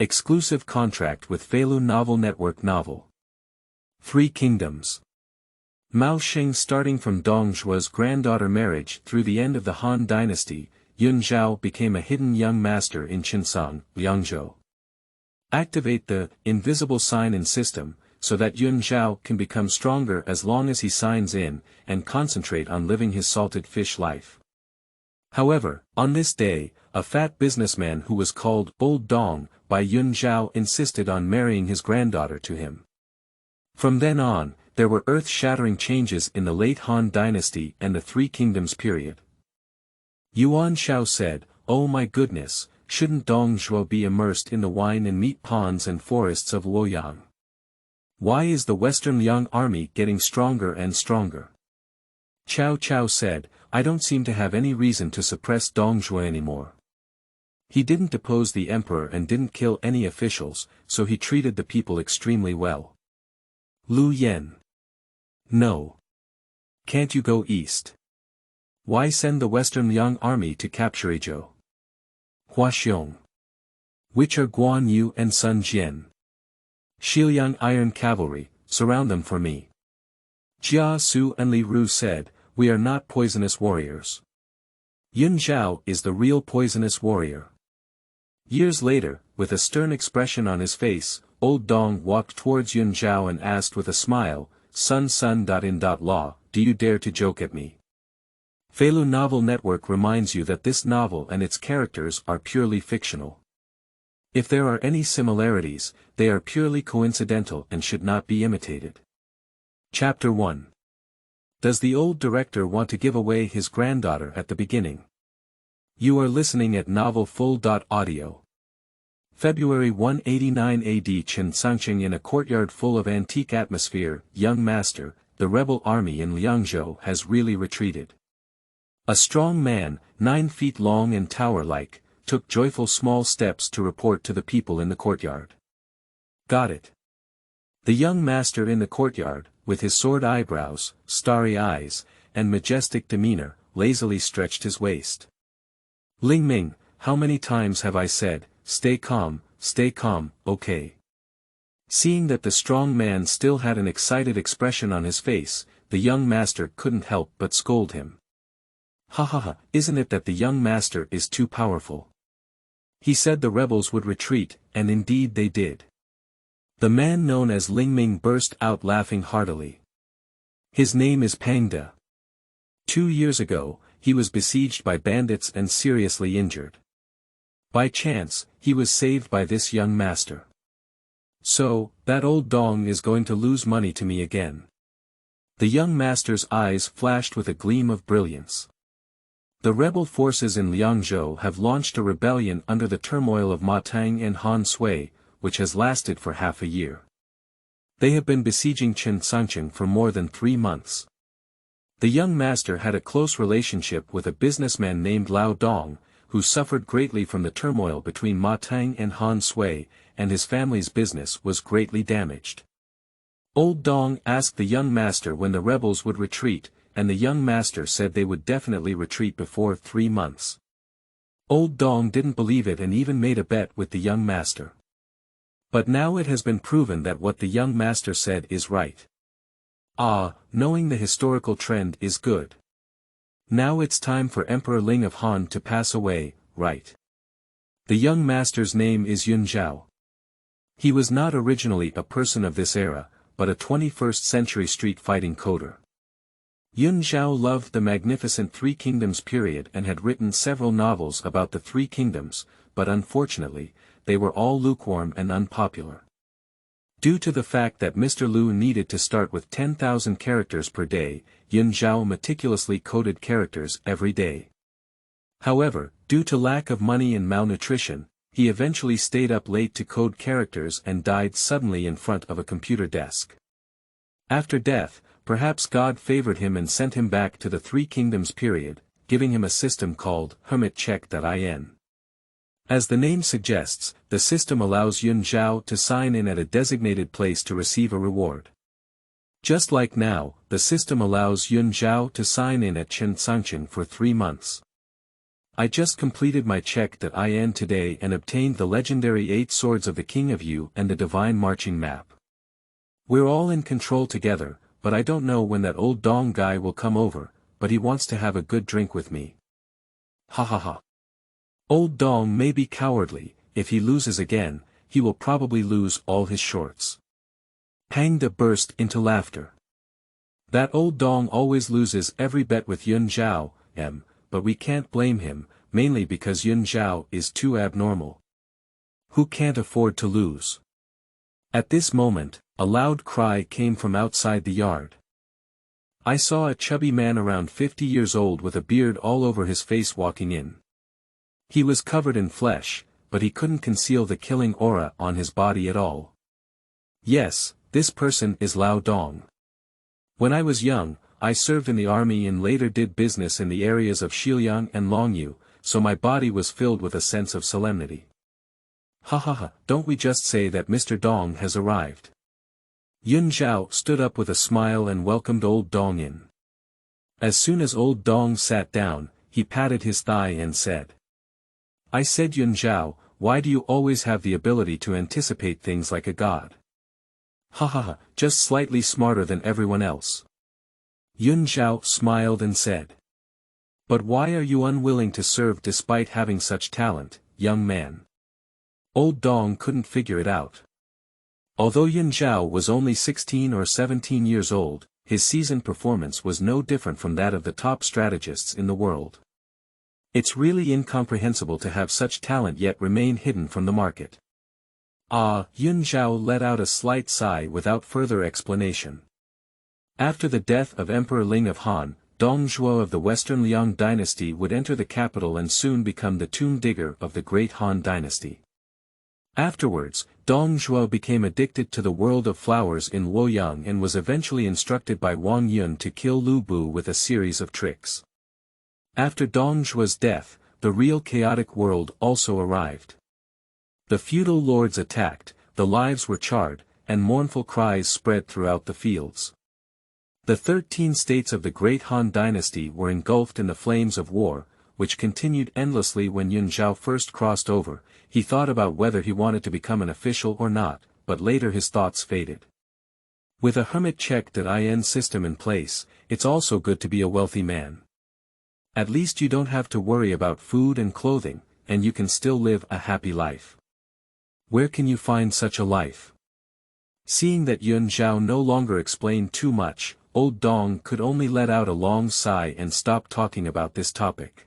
Exclusive contract with Feilu Novel Network Novel. Three Kingdoms. Mou Sheng Starting from Dong Zhuo's granddaughter marriage through the end of the Han Dynasty, Yun Zhao became a hidden young master in Chencang, Liangzhou. Activate the invisible sign-in system, so that Yun Zhao can become stronger as long as he signs in, and concentrate on living his salted fish life. However, on this day, a fat businessman who was called Old Dong by Yun Zhao insisted on marrying his granddaughter to him. From then on, there were earth-shattering changes in the late Han Dynasty and the Three Kingdoms period. Yuan Shao said, "Oh my goodness, shouldn't Dong Zhuo be immersed in the wine and meat ponds and forests of Luoyang? Why is the Western Liang army getting stronger and stronger?" Cao Cao said, "I don't seem to have any reason to suppress Dong Zhuo anymore. He didn't depose the emperor and didn't kill any officials, so he treated the people extremely well." Liu Yan. "No. Can't you go east? Why send the Western Liang army to capture Yizhou? Huaxiong. Which are Guan Yu and Sun Jian. Xiliang Iron Cavalry, surround them for me." Jia Su and Li Ru said, "We are not poisonous warriors. Yun Zhao is the real poisonous warrior." Years later, with a stern expression on his face, Old Dong walked towards Yun Zhao and asked with a smile, Sun. Law, do you dare to joke at me?" Feilu Novel Network reminds you that this novel and its characters are purely fictional. If there are any similarities, they are purely coincidental and should not be imitated. Chapter 1. Does the old director want to give away his granddaughter at the beginning? You are listening at novelfull.audio. February 189 AD. Chencang in a courtyard full of antique atmosphere. Young master, the rebel army in Liangzhou has really retreated. A strong man, 9 feet long and tower-like, took joyful small steps to report to the people in the courtyard. Got it. The young master in the courtyard, with his sword eyebrows, starry eyes, and majestic demeanor, lazily stretched his waist. "Ling Ming, how many times have I said, stay calm, okay?" Seeing that the strong man still had an excited expression on his face, the young master couldn't help but scold him. "Ha, isn't it that the young master is too powerful? He said the rebels would retreat, and indeed they did." The man known as Ling Ming burst out laughing heartily. His name is Pangda. 2 years ago, he was besieged by bandits and seriously injured. By chance, he was saved by this young master. So, that old Dong is going to lose money to me again. The young master's eyes flashed with a gleam of brilliance. The rebel forces in Liangzhou have launched a rebellion under the turmoil of Ma Tang and Han Sui, which has lasted for half a year. They have been besieging Chencang for more than 3 months. The young master had a close relationship with a businessman named Lao Dong, who suffered greatly from the turmoil between Ma Tang and Han Sui, and his family's business was greatly damaged. Old Dong asked the young master when the rebels would retreat, and the young master said they would definitely retreat before 3 months. Old Dong didn't believe it and even made a bet with the young master. But now it has been proven that what the young master said is right. Knowing the historical trend is good. Now it's time for Emperor Ling of Han to pass away, right? The young master's name is Yun Zhao. He was not originally a person of this era, but a 21st century street fighting coder. Yun Zhao loved the magnificent Three Kingdoms period and had written several novels about the Three Kingdoms, but unfortunately, they were all lukewarm and unpopular. Due to the fact that Mr. Liu needed to start with 10,000 characters per day, Yun Zhao meticulously coded characters every day. However, due to lack of money and malnutrition, he eventually stayed up late to code characters and died suddenly in front of a computer desk. After death, perhaps God favored him and sent him back to the Three Kingdoms period, giving him a system called him.Check.In. As the name suggests, the system allows Yun Zhao to sign in at a designated place to receive a reward. Just like now, the system allows Yun Zhao to sign in at Chencang for 3 months. I just completed my check.In today and obtained the legendary 8 swords of the King of Yu and the divine marching map. We're all in control together, but I don't know when that old Dong guy will come over, but he wants to have a good drink with me. Ha ha ha. Old Dong may be cowardly, if he loses again, he will probably lose all his shorts. Pang De burst into laughter. That old Dong always loses every bet with Yun Zhao, but we can't blame him, mainly because Yun Zhao is too abnormal. Who can't afford to lose? At this moment, a loud cry came from outside the yard. I saw a chubby man around 50 years old with a beard all over his face walking in. He was covered in flesh, but he couldn't conceal the killing aura on his body at all. Yes, this person is Lao Dong. When I was young, I served in the army and later did business in the areas of Xiliang and Longyu, so my body was filled with a sense of solemnity. Ha ha ha, don't we just say that Mr. Dong has arrived? Yun Zhao stood up with a smile and welcomed old Dong in. As soon as old Dong sat down, he patted his thigh and said. I said Yun Zhao, why do you always have the ability to anticipate things like a god? Ha ha ha, just slightly smarter than everyone else. Yun Zhao smiled and said. But why are you unwilling to serve despite having such talent, young man? Old Dong couldn't figure it out. Although Yun Zhao was only 16 or 17 years old, his seasoned performance was no different from that of the top strategists in the world. It's really incomprehensible to have such talent yet remain hidden from the market. Ah, Yun Zhao let out a slight sigh without further explanation. After the death of Emperor Ling of Han, Dong Zhuo of the Western Liang Dynasty would enter the capital and soon become the tomb digger of the great Han Dynasty. Afterwards, Dong Zhuo became addicted to the world of flowers in Luoyang and was eventually instructed by Wang Yun to kill Lu Bu with a series of tricks. After Dong Zhuo's death, the real chaotic world also arrived. The feudal lords attacked, the lives were charred, and mournful cries spread throughout the fields. The 13 states of the great Han Dynasty were engulfed in the flames of war, which continued endlessly. When Yun Zhao first crossed over, he thought about whether he wanted to become an official or not, but later his thoughts faded. With a hermit check.In system in place, it's also good to be a wealthy man. At least you don't have to worry about food and clothing, and you can still live a happy life. Where can you find such a life? Seeing that Yun Zhao no longer explained too much, old Dong could only let out a long sigh and stop talking about this topic.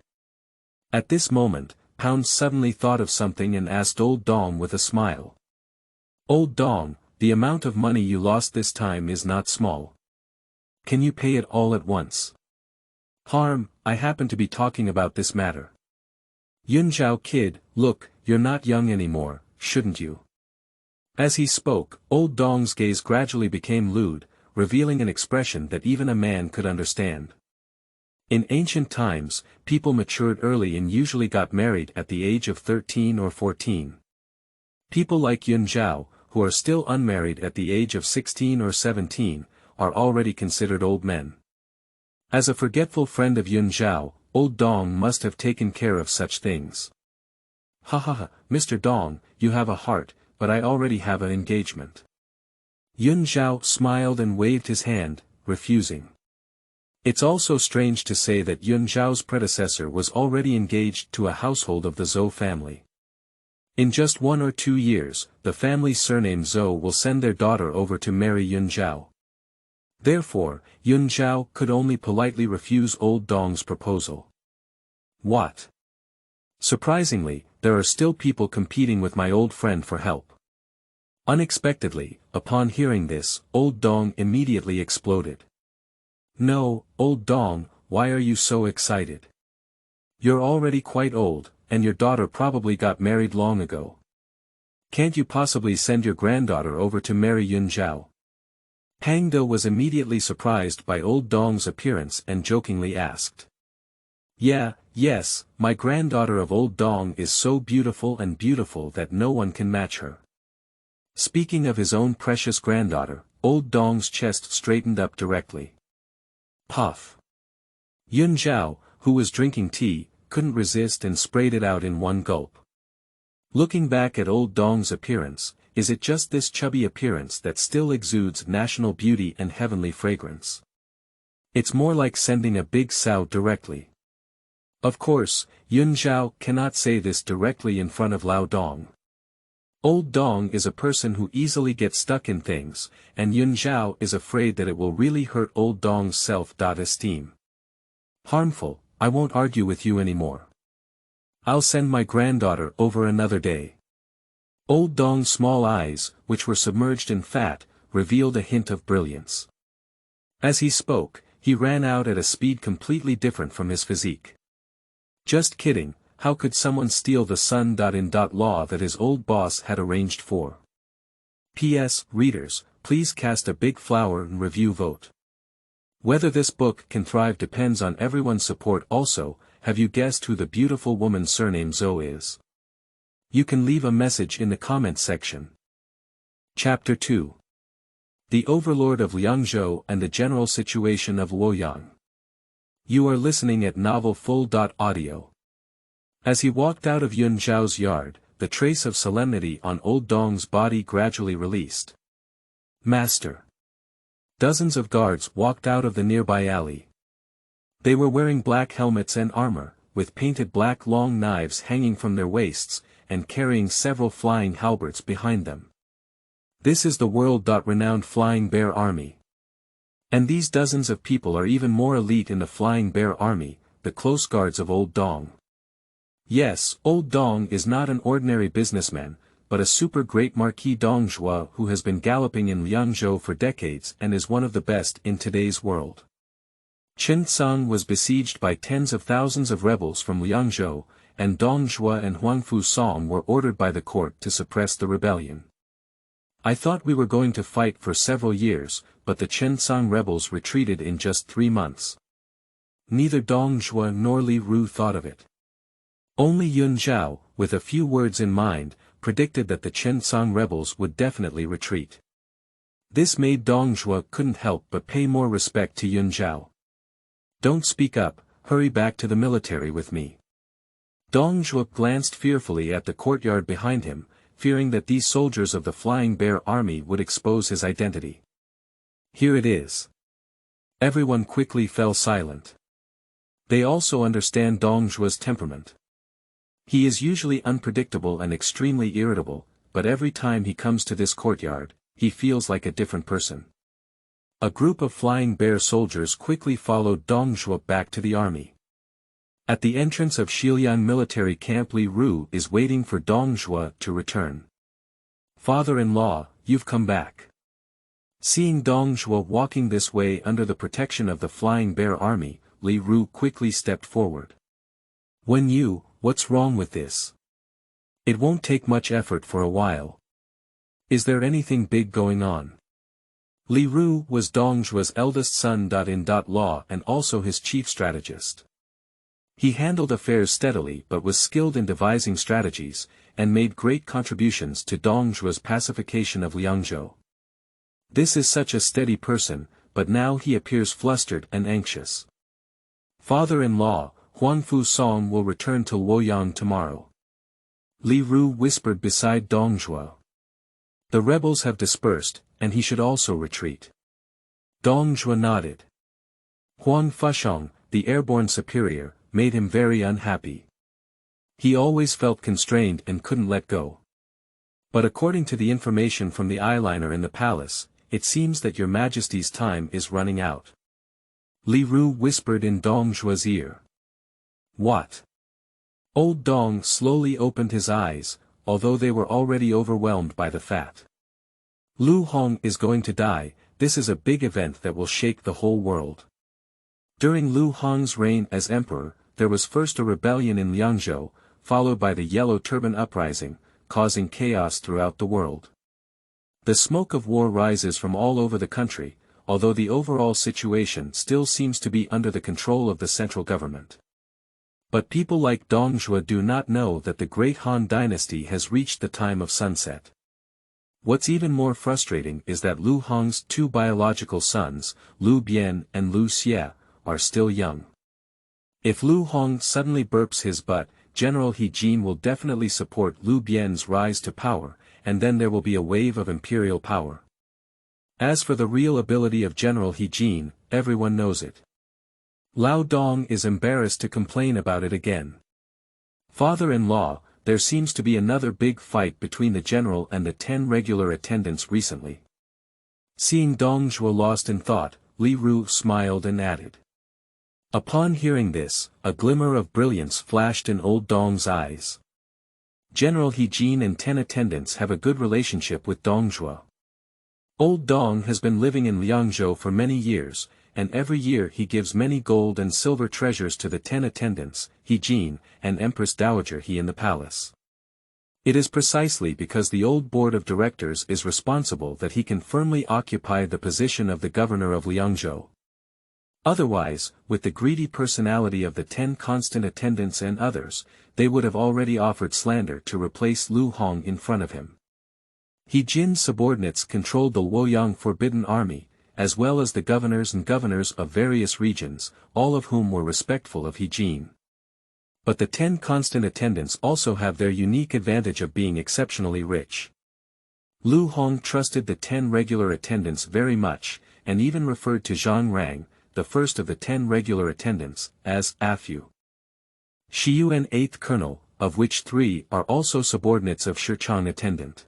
At this moment, Pound suddenly thought of something and asked old Dong with a smile. Old Dong, the amount of money you lost this time is not small. Can you pay it all at once? Harm, I happen to be talking about this matter. Yun Zhao kid, look, you're not young anymore, shouldn't you? As he spoke, old Dong's gaze gradually became lewd, revealing an expression that even a man could understand. In ancient times, people matured early and usually got married at the age of 13 or 14. People like Yun Zhao, who are still unmarried at the age of 16 or 17, are already considered old men. As a forgetful friend of Yun Zhao, old Dong must have taken care of such things. Ha ha ha, Mr. Dong, you have a heart, but I already have an engagement. Yun Zhao smiled and waved his hand, refusing. It's also strange to say that Yun Zhao's predecessor was already engaged to a household of the Zhou family. In just 1 or 2 years, the family's surname Zhou will send their daughter over to marry Yun Zhao. Therefore, Yun Zhao could only politely refuse old Dong's proposal. What? Surprisingly, there are still people competing with my old friend for help. Unexpectedly, upon hearing this, old Dong immediately exploded. No, old Dong, why are you so excited? You're already quite old, and your daughter probably got married long ago. Can't you possibly send your granddaughter over to marry Yun Zhao? Pang De was immediately surprised by old Dong's appearance and jokingly asked. Yes, my granddaughter of old Dong is so beautiful that no one can match her. Speaking of his own precious granddaughter, old Dong's chest straightened up directly. Puff. Yun Zhao, who was drinking tea, couldn't resist and sprayed it out in one gulp. Looking back at old Dong's appearance, is it just this chubby appearance that still exudes national beauty and heavenly fragrance? It's more like sending a big sow directly. Of course, Yun Zhao cannot say this directly in front of Lao Dong. Old Dong is a person who easily gets stuck in things, and Yun Zhao is afraid that it will really hurt old Dong's self-esteem. Harmful, I won't argue with you anymore. I'll send my granddaughter over another day. Old Dong's small eyes, which were submerged in fat, revealed a hint of brilliance. As he spoke, he ran out at a speed completely different from his physique. Just kidding, how could someone steal the sun.in.law that his old boss had arranged for? P.S. Readers, please cast a big flower and review vote. Whether this book can thrive depends on everyone's support. Also, have you guessed who the beautiful woman's surname Zhou is? You can leave a message in the comments section. Chapter 2. The Overlord of Liangzhou and the General Situation of Luoyang. You are listening at Novel Full.audio. As he walked out of Yun Zhao's yard, the trace of solemnity on old Dong's body gradually released. Master. Dozens of guards walked out of the nearby alley. They were wearing black helmets and armor, with painted black long knives hanging from their waists, and carrying several flying halberds behind them. This is the world-renowned Flying Bear Army. And these dozens of people are even more elite in the Flying Bear Army, the close guards of old Dong. Yes, old Dong is not an ordinary businessman, but a super great Marquis Dong Zhuo who has been galloping in Liangzhou for decades and is one of the best in today's world. Chencang was besieged by tens of thousands of rebels from Liangzhou, and Dong Zhuo and Huaxiong were ordered by the court to suppress the rebellion. I thought we were going to fight for several years, but the Chencang rebels retreated in just 3 months. Neither Dong Zhuo nor Li Ru thought of it. Only Yun Zhao, with a few words in mind, predicted that the Chencang rebels would definitely retreat. This made Dong Zhuo couldn't help but pay more respect to Yun Zhao. Don't speak up, hurry back to the military with me. Dong Zhuo glanced fearfully at the courtyard behind him, fearing that these soldiers of the Flying Bear Army would expose his identity. Here it is. Everyone quickly fell silent. They also understand Dong Zhuo's temperament. He is usually unpredictable and extremely irritable, but every time he comes to this courtyard, he feels like a different person. A group of Flying Bear soldiers quickly followed Dong Zhuo back to the army. At the entrance of Xiliang military camp, Li Ru is waiting for Dong Zhuo to return. Father-in-law, you've come back. Seeing Dong Zhuo walking this way under the protection of the Flying Bear Army, Li Ru quickly stepped forward. What's wrong with this? It won't take much effort for a while. Is there anything big going on? Li Ru was Dong Zhuo's eldest son-in-law and also his chief strategist. He handled affairs steadily but was skilled in devising strategies, and made great contributions to Dong Zhuo's pacification of Liangzhou. This is such a steady person, but now he appears flustered and anxious. Father-in-law, Huaxiong will return to Luoyang tomorrow. Li Ru whispered beside Dong Zhuo. The rebels have dispersed, and he should also retreat. Dong Zhuo nodded. Huaxiong, the airborne superior, made him very unhappy. He always felt constrained and couldn't let go. But according to the information from the eyeliner in the palace, it seems that your Majesty's time is running out. Li Ru whispered in Dong Zhuo's ear. What? Old Dong slowly opened his eyes, although they were already overwhelmed by the fact. Lu Hong is going to die. This is a big event that will shake the whole world. During Lu Hong's reign as emperor, there was first a rebellion in Liangzhou, followed by the Yellow Turban Uprising, causing chaos throughout the world. The smoke of war rises from all over the country, although the overall situation still seems to be under the control of the central government. But people like Dong Zhuo do not know that the great Han Dynasty has reached the time of sunset. What's even more frustrating is that Lu Hong's 2 biological sons, Liu Yan and Liu Xie, are still young. If Lu Hong suddenly burps his butt, General He Jin will definitely support Liu Bian's rise to power, and then there will be a wave of imperial power. As for the real ability of General He Jin, everyone knows it. Lao Dong is embarrassed to complain about it again. Father-in-law, there seems to be another big fight between the general and the 10 regular attendants recently. Seeing Dong Zhuo lost in thought, Li Ru smiled and added. Upon hearing this, a glimmer of brilliance flashed in old Dong's eyes. General He Jin and 10 attendants have a good relationship with Dong Zhuo. Old Dong has been living in Liangzhou for many years, and every year he gives many gold and silver treasures to the 10 attendants, He Jin, and Empress Dowager He in the palace. It is precisely because the old board of directors is responsible that he can firmly occupy the position of the governor of Liangzhou. Otherwise, with the greedy personality of the 10 constant attendants and others, they would have already offered slander to replace Lu Hong in front of him. He Jin's subordinates controlled the Luoyang Forbidden Army, as well as the governors of various regions, all of whom were respectful of He Jin. But the 10 constant attendants also have their unique advantage of being exceptionally rich. Lu Hong trusted the 10 regular attendants very much, and even referred to Zhang Rang, the first of the 10 regular attendants, as Afu. Shiyu an 8th colonel, of which 3 are also subordinates of Shechang attendant.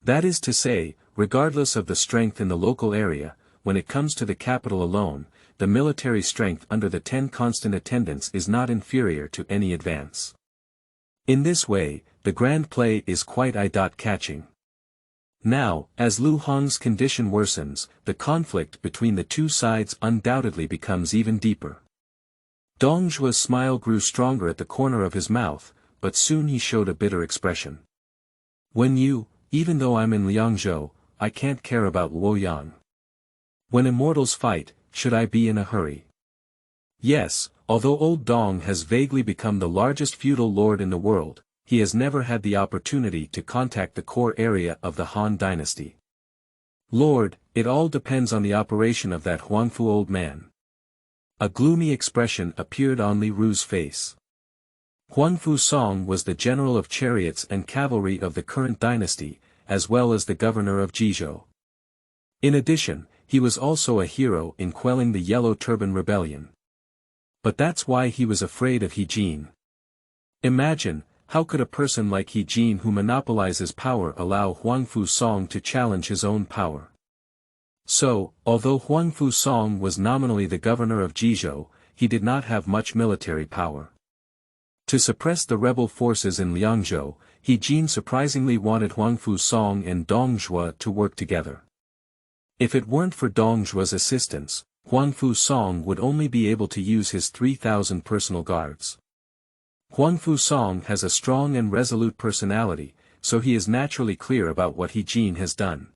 That is to say, regardless of the strength in the local area, when it comes to the capital alone, the military strength under the 10 constant attendants is not inferior to any advance. In this way, the grand play is quite eye-catching. Now, as Lu Hong's condition worsens, the conflict between the two sides undoubtedly becomes even deeper. Dong Zhuo's smile grew stronger at the corner of his mouth, but soon he showed a bitter expression. Even though I'm in Liangzhou, I can't care about Luoyang. When immortals fight, should I be in a hurry? Yes, although old Dong has vaguely become the largest feudal lord in the world, he has never had the opportunity to contact the core area of the Han Dynasty. Lord, it all depends on the operation of that Huangfu old man. A gloomy expression appeared on Li Ru's face. Huangfu Song was the general of chariots and cavalry of the current dynasty, as well as the governor of Yizhou. In addition, he was also a hero in quelling the Yellow Turban Rebellion. But that's why he was afraid of He Jin. Imagine, how could a person like He Jin who monopolizes power allow Huangfu Song to challenge his own power? So, although Huangfu Song was nominally the governor of Yizhou, he did not have much military power. To suppress the rebel forces in Liangzhou, He Jin surprisingly wanted Huangfu Song and Dong Zhuo to work together. If it weren't for Dong Zhuo's assistance, Huangfu Song would only be able to use his 3,000 personal guards. Huangfu Song has a strong and resolute personality, so he is naturally clear about what He Jin has done.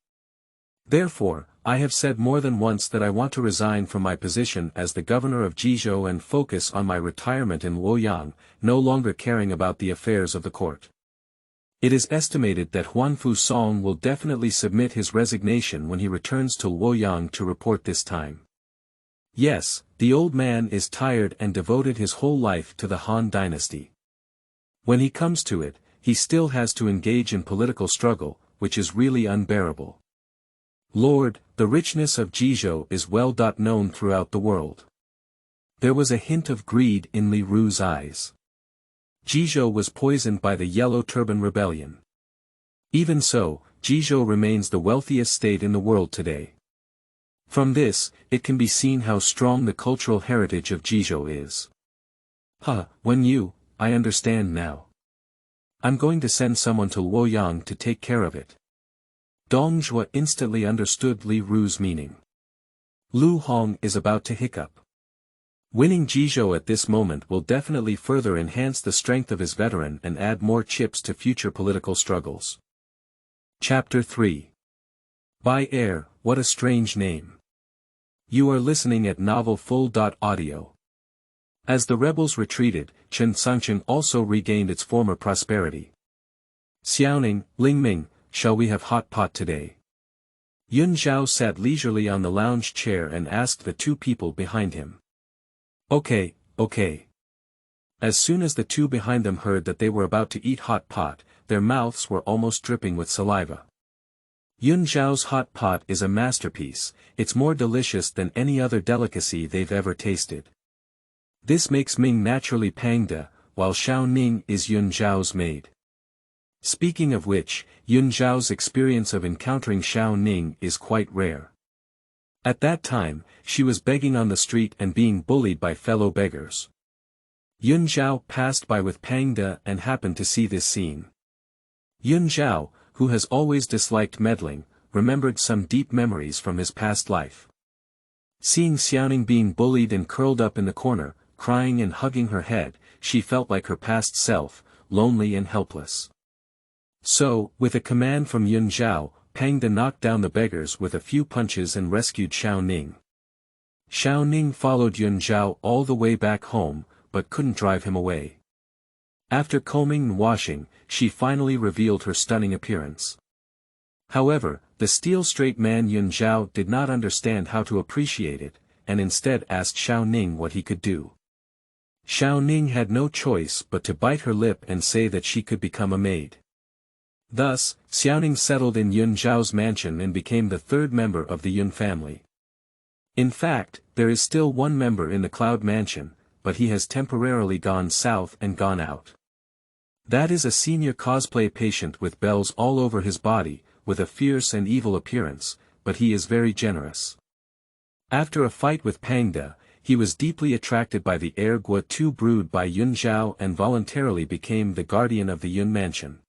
Therefore, I have said more than once that I want to resign from my position as the governor of Yizhou and focus on my retirement in Luoyang, no longer caring about the affairs of the court. It is estimated that Huangfu Song will definitely submit his resignation when he returns to Luoyang to report this time. Yes, the old man is tired and devoted his whole life to the Han Dynasty. When he comes to it, he still has to engage in political struggle, which is really unbearable. Lord, the richness of Yizhou is well known throughout the world. There was a hint of greed in Li Ru's eyes. Yizhou was poisoned by the Yellow Turban Rebellion. Even so, Yizhou remains the wealthiest state in the world today. From this, it can be seen how strong the cultural heritage of Yizhou is. I understand now. I'm going to send someone to Luoyang to take care of it. Dong Zhuo instantly understood Li Ru's meaning. Lu Hong is about to hiccup. Winning Yizhou at this moment will definitely further enhance the strength of his veteran and add more chips to future political struggles. Chapter 3. Bai Er, what a strange name. You are listening at novelfull.audio. As the rebels retreated, Chencang also regained its former prosperity. Xiaoning, Lingming, shall we have hot pot today? Yun Zhao sat leisurely on the lounge chair and asked the two people behind him. Okay, okay. As soon as the two behind them heard that they were about to eat hot pot, their mouths were almost dripping with saliva. Yun Zhao's hot pot is a masterpiece, it's more delicious than any other delicacy they've ever tasted. This makes Ming naturally Pangda, while Shao Ning is Yun Zhao's maid. Speaking of which, Yun Zhao's experience of encountering Shao Ning is quite rare. At that time, she was begging on the street and being bullied by fellow beggars. Yun Zhao passed by with Pangda and happened to see this scene. Yun Zhao, who has always disliked meddling, remembered some deep memories from his past life. Seeing Xiaoning being bullied and curled up in the corner, crying and hugging her head, she felt like her past self, lonely and helpless. So, with a command from Yun Zhao, Pangda knocked down the beggars with a few punches and rescued Shao Ning. Shao Ning followed Yun Zhao all the way back home, but couldn't drive him away. After combing and washing, she finally revealed her stunning appearance. However, the steel-straight man Yun Zhao did not understand how to appreciate it, and instead asked Shao Ning what he could do. Shao Ning had no choice but to bite her lip and say that she could become a maid. Thus, Xiaoning settled in Yun Zhao's mansion and became the third member of the Yun family. In fact, there is still one member in the Cloud Mansion, but he has temporarily gone south and gone out. That is a senior cosplay patient with bells all over his body, with a fierce and evil appearance, but he is very generous. After a fight with Pangda, he was deeply attracted by the heir Guo brood by Yun Zhao and voluntarily became the guardian of the Yun mansion.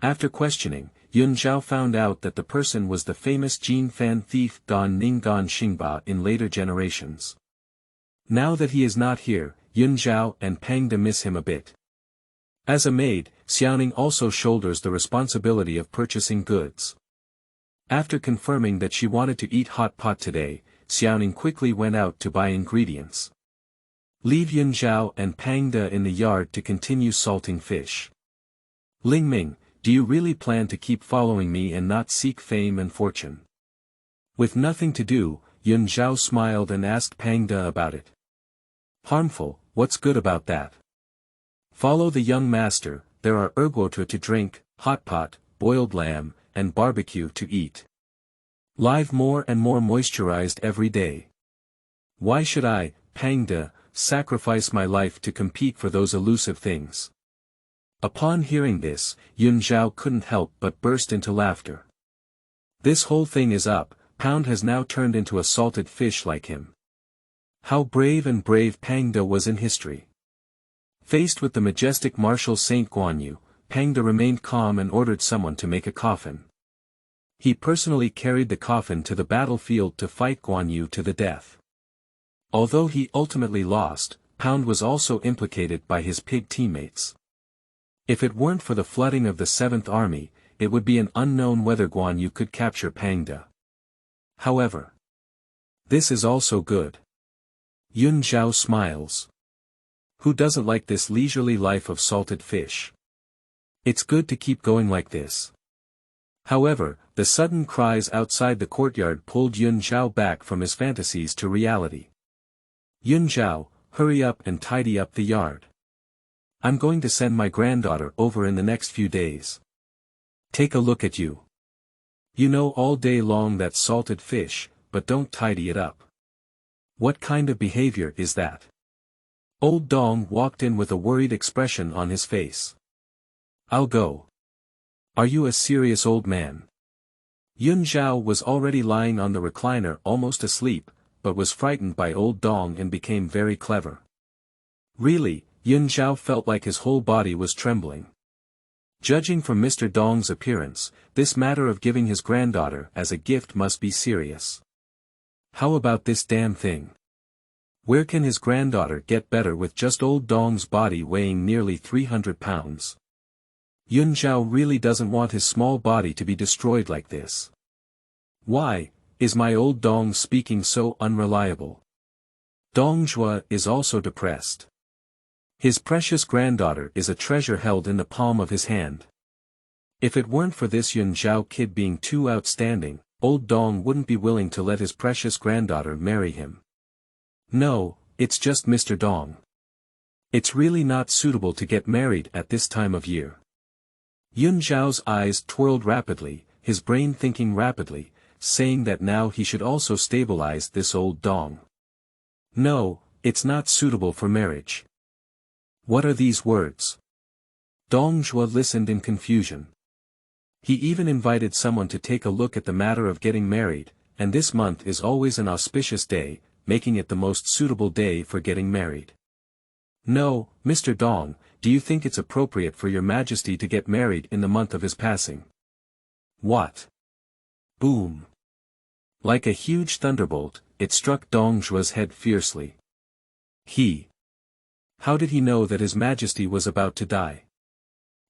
After questioning, Yun Zhao found out that the person was the famous Jin Fan thief Gan Ning Gan Xingba in later generations. Now that he is not here, Yun Zhao and Pangda miss him a bit. As a maid, Xiaoning also shoulders the responsibility of purchasing goods. After confirming that she wanted to eat hot pot today, Xiaoning quickly went out to buy ingredients. Leave Yun Zhao and Pangda in the yard to continue salting fish. Ling Ming, do you really plan to keep following me and not seek fame and fortune? With nothing to do, Yun Zhao smiled and asked Pangda about it. Harmful, what's good about that? Follow the young master, there are erguotra to drink, hot pot, boiled lamb, and barbecue to eat. Live more and more moisturized every day. Why should I, Pangda, sacrifice my life to compete for those elusive things? Upon hearing this, Yun Zhao couldn't help but burst into laughter. This whole thing is up, Pound has now turned into a salted fish like him. How brave Pangda was in history. Faced with the majestic martial Saint Guan Yu, Pangda remained calm and ordered someone to make a coffin. He personally carried the coffin to the battlefield to fight Guan Yu to the death. Although he ultimately lost, Pound was also implicated by his pig teammates. If it weren't for the flooding of the 7th Army, it would be an unknown whether Guan Yu could capture Pangda. However, this is also good. Yun Zhao smiles. Who doesn't like this leisurely life of salted fish? It's good to keep going like this. However, the sudden cries outside the courtyard pulled Yun Zhao back from his fantasies to reality. Yun Zhao, hurry up and tidy up the yard. I'm going to send my granddaughter over in the next few days. Take a look at you. You know all day long that's salted fish, but don't tidy it up. What kind of behavior is that? Old Dong walked in with a worried expression on his face. I'll go. Are you a serious old man? Yun Zhao was already lying on the recliner almost asleep, but was frightened by old Dong and became very clever. Really, Yun Zhao felt like his whole body was trembling. Judging from Mr. Dong's appearance, this matter of giving his granddaughter as a gift must be serious. How about this damn thing? Where can his granddaughter get better with just old Dong's body weighing nearly 300 pounds? Yun Zhao really doesn't want his small body to be destroyed like this. Why, is my old Dong speaking so unreliable? Dong Zhuo is also depressed. His precious granddaughter is a treasure held in the palm of his hand. If it weren't for this Yun Zhao kid being too outstanding, old Dong wouldn't be willing to let his precious granddaughter marry him. No, it's just Mr. Dong. It's really not suitable to get married at this time of year. Yun Zhao's eyes twirled rapidly, his brain thinking rapidly, saying that now he should also stabilize this old Dong. No, it's not suitable for marriage. What are these words? Dong Zhuo listened in confusion. He even invited someone to take a look at the matter of getting married, and this month is always an auspicious day, making it the most suitable day for getting married. No, Mr. Dong, do you think it's appropriate for your majesty to get married in the month of his passing? What? Boom. Like a huge thunderbolt, it struck Dong Zhuo's head fiercely. How did he know that his majesty was about to die?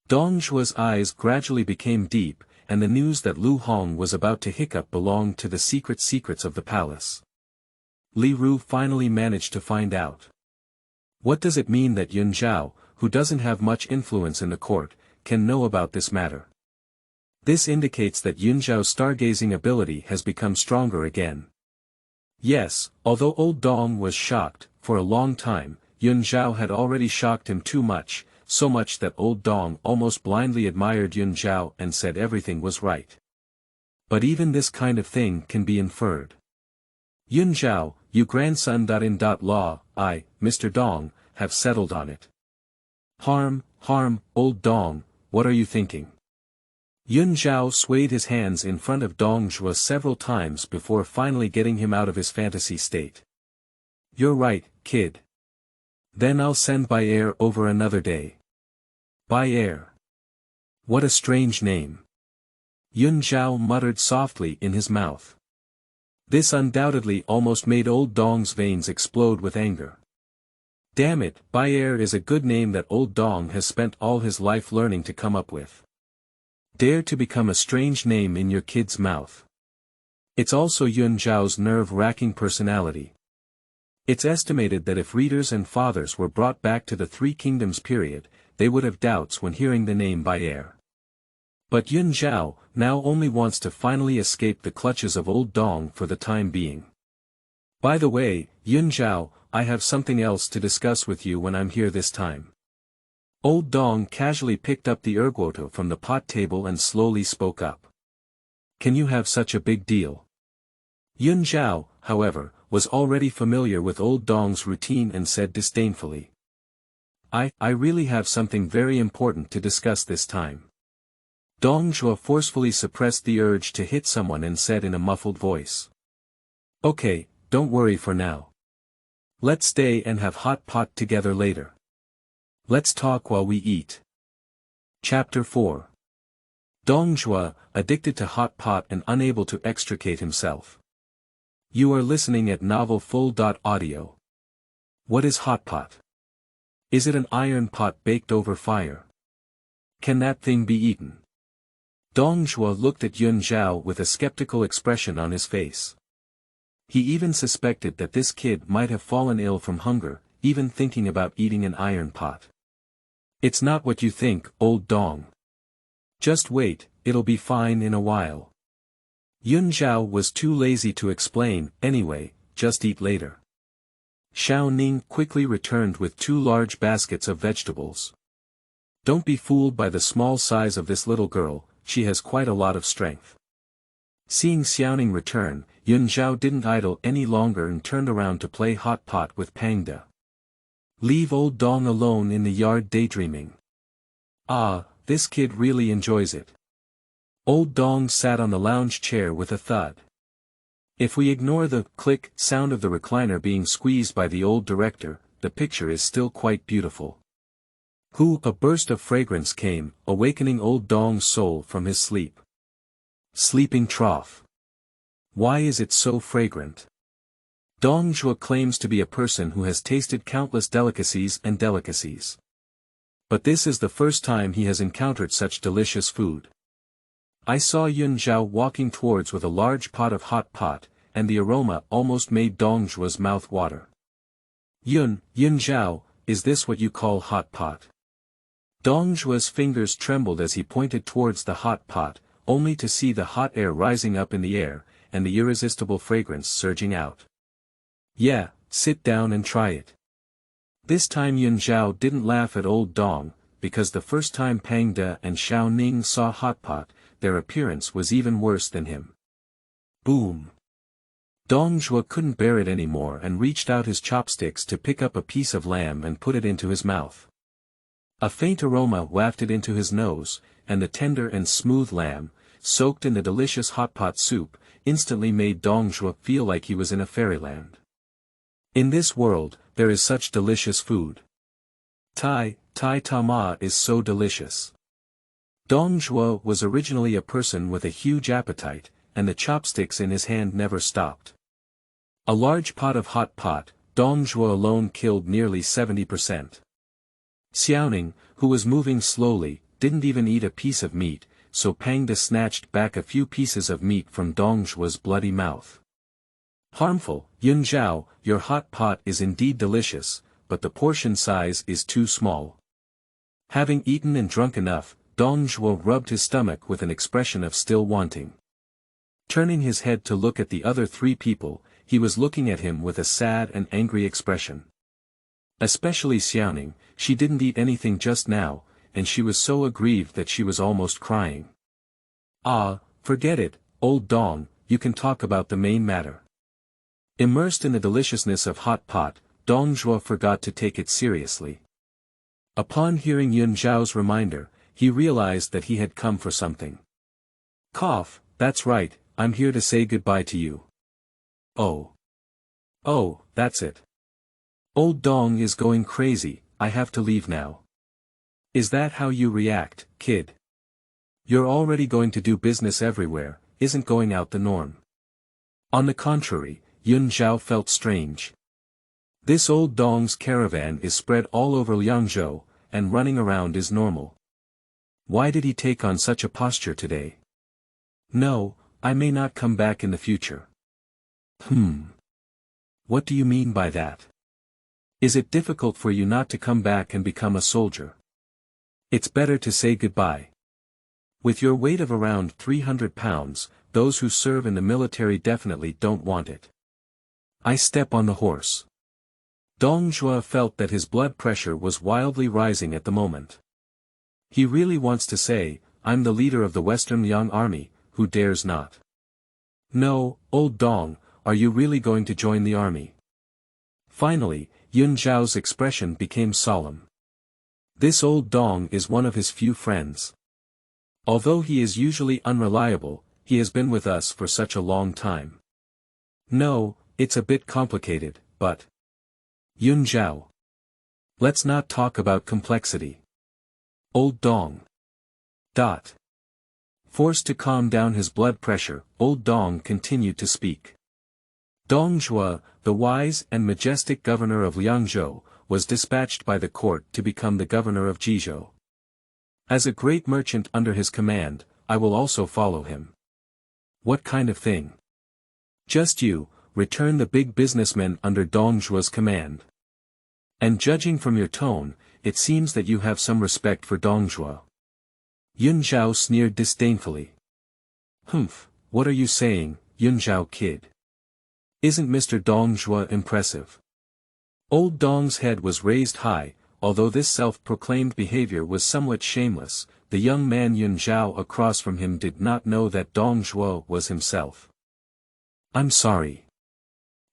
Dong Zhuo's eyes gradually became deep, and the news that Lu Hong was about to hiccup belonged to the secrets of the palace. Li Ru finally managed to find out. What does it mean that Yun Zhao, who doesn't have much influence in the court, can know about this matter? This indicates that Yun Zhao's stargazing ability has become stronger again. Yes, although old Dong was shocked, for a long time, Yun Zhao had already shocked him too much, so much that old Dong almost blindly admired Yun Zhao and said everything was right. But even this kind of thing can be inferred. Yun Zhao, you grandson.in.law, I, Mr. Dong, have settled on it. Harm, old Dong, what are you thinking? Yun Zhao swayed his hands in front of Dong Zhuo several times before finally getting him out of his fantasy state. You're right, kid. Then I'll send Bai Er over another day. Bai Er. What a strange name. Yun Zhao muttered softly in his mouth. This undoubtedly almost made old Dong's veins explode with anger. Damn it, Bai Er is a good name that old Dong has spent all his life learning to come up with. Dare to become a strange name in your kid's mouth. It's also Yun Zhao's nerve-wracking personality. It's estimated that if readers and fathers were brought back to the Three Kingdoms period, they would have doubts when hearing the name Bai Er. But Yun Zhao now only wants to finally escape the clutches of old Dong for the time being. By the way, Yun Zhao, I have something else to discuss with you when I'm here this time. Old Dong casually picked up the erguoto from the pot table and slowly spoke up. Can you have such a big deal? Yun Zhao, however, was already familiar with old Dong's routine and said disdainfully. I really have something very important to discuss this time. Dong Zhuo forcefully suppressed the urge to hit someone and said in a muffled voice. Okay, don't worry for now. Let's stay and have hot pot together later. Let's talk while we eat. Chapter 4. Dong Zhuo, addicted to hot pot and unable to extricate himself. You are listening at novel.full.audio. What is hot pot? Is it an iron pot baked over fire? Can that thing be eaten? Dong Zhuo looked at Yun Zhao with a skeptical expression on his face. He even suspected that this kid might have fallen ill from hunger, even thinking about eating an iron pot. It's not what you think, old Dong. Just wait, it'll be fine in a while. Yun Zhao was too lazy to explain, anyway, just eat later. Shao Ning quickly returned with 2 large baskets of vegetables. Don't be fooled by the small size of this little girl, she has quite a lot of strength. Seeing Xiaoning return, Yun Zhao didn't idle any longer and turned around to play hot pot with Pangda. Leave old Dong alone in the yard daydreaming. Ah, this kid really enjoys it. Old Dong sat on the lounge chair with a thud. If we ignore the click sound of the recliner being squeezed by the old director, the picture is still quite beautiful. A burst of fragrance came, awakening old Dong's soul from his sleep. Sleeping trough. Why is it so fragrant? Dong Zhuo claims to be a person who has tasted countless delicacies. But this is the first time he has encountered such delicious food. I saw Yun Zhao walking towards with a large pot of hot pot, and the aroma almost made Dong Zhuo's mouth water. Yun Zhao, is this what you call hot pot? Dong Zhuo's fingers trembled as he pointed towards the hot pot, only to see the hot air rising up in the air, and the irresistible fragrance surging out. Yeah, sit down and try it. This time Yun Zhao didn't laugh at old Dong, because the first time Pang De and Shao Ning saw Hot Pot, their appearance was even worse than him. Boom! Dong Zhuo couldn't bear it anymore and reached out his chopsticks to pick up a piece of lamb and put it into his mouth. A faint aroma wafted into his nose, and the tender and smooth lamb, soaked in the delicious hot pot soup, instantly made Dong Zhuo feel like he was in a fairyland. In this world, there is such delicious food. Tai Ta Ma is so delicious. Dong Zhuo was originally a person with a huge appetite, and the chopsticks in his hand never stopped. A large pot of hot pot, Dong Zhuo alone killed nearly 70%. Xiaoning, who was moving slowly, didn't even eat a piece of meat, so Pang De snatched back a few pieces of meat from Dong Zhuo's bloody mouth. Harmful, Yun Zhao, your hot pot is indeed delicious, but the portion size is too small. Having eaten and drunk enough, Dong Zhuo rubbed his stomach with an expression of still wanting. Turning his head to look at the other three people, he was looking at him with a sad and angry expression. Especially Xiaoning, she didn't eat anything just now, and she was so aggrieved that she was almost crying. Ah, forget it, old Dong, you can talk about the main matter. Immersed in the deliciousness of hot pot, Dong Zhuo forgot to take it seriously. Upon hearing Yun Zhao's reminder, he realized that he had come for something. Cough, that's right, I'm here to say goodbye to you. Oh. Oh, that's it. Old Dong is going crazy, I have to leave now. Is that how you react, kid? You're already going to do business everywhere, isn't going out the norm. On the contrary, Yun Zhao felt strange. This old Dong's caravan is spread all over Liangzhou, and running around is normal. Why did he take on such a posture today? No, I may not come back in the future. What do you mean by that? Is it difficult for you not to come back and become a soldier? It's better to say goodbye. With your weight of around 300 pounds, those who serve in the military definitely don't want it. I step on the horse. Dong Zhuo felt that his blood pressure was wildly rising at the moment. He really wants to say, I'm the leader of the Western Liang army, who dares not? No, old Dong, are you really going to join the army? Finally, Yun Zhao's expression became solemn. This old Dong is one of his few friends. Although he is usually unreliable, he has been with us for such a long time. No, it's a bit complicated, but... Yun Zhao. Let's not talk about complexity. Old Dong. Forced to calm down his blood pressure, old Dong continued to speak. Dong Zhuo, the wise and majestic governor of Liangzhou, was dispatched by the court to become the governor of Yizhou. As a great merchant under his command, I will also follow him. What kind of thing? Just you, return the big businessmen under Dong Zhuo's command. And judging from your tone, it seems that you have some respect for Dong Zhuo. Yun Zhao sneered disdainfully. What are you saying, Yun Zhao kid? Isn't Mr. Dong Zhuo impressive? Old Dong's head was raised high, although this self-proclaimed behavior was somewhat shameless. The young man Yun Zhao across from him did not know that Dong Zhuo was himself. I'm sorry.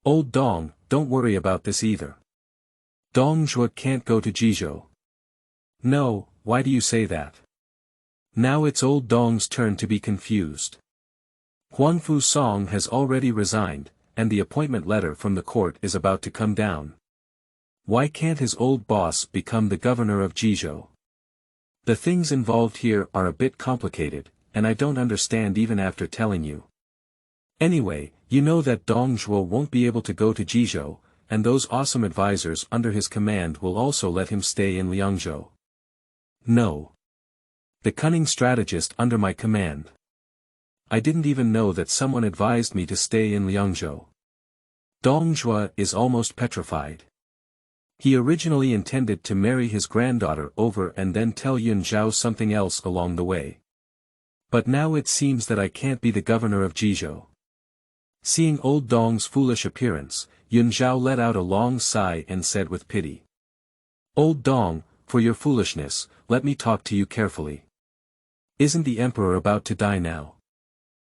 Old Dong, don't worry about this either. Dong Zhuo can't go to Yizhou. No, why do you say that? Now it's old Dong's turn to be confused. Huangfu Song has already resigned, and the appointment letter from the court is about to come down. Why can't his old boss become the governor of Yizhou? The things involved here are a bit complicated, and I don't understand even after telling you. Anyway, you know that Dong Zhuo won't be able to go to Yizhou, and those awesome advisors under his command will also let him stay in Liangzhou. No. The cunning strategist under my command. I didn't even know that someone advised me to stay in Liangzhou. Dong Zhuo is almost petrified. He originally intended to marry his granddaughter over and then tell Yun Zhao something else along the way. But now it seems that I can't be the governor of Yizhou. Seeing old Dong's foolish appearance, Yun Zhao let out a long sigh and said with pity. Old Dong, for your foolishness, let me talk to you carefully. Isn't the emperor about to die now?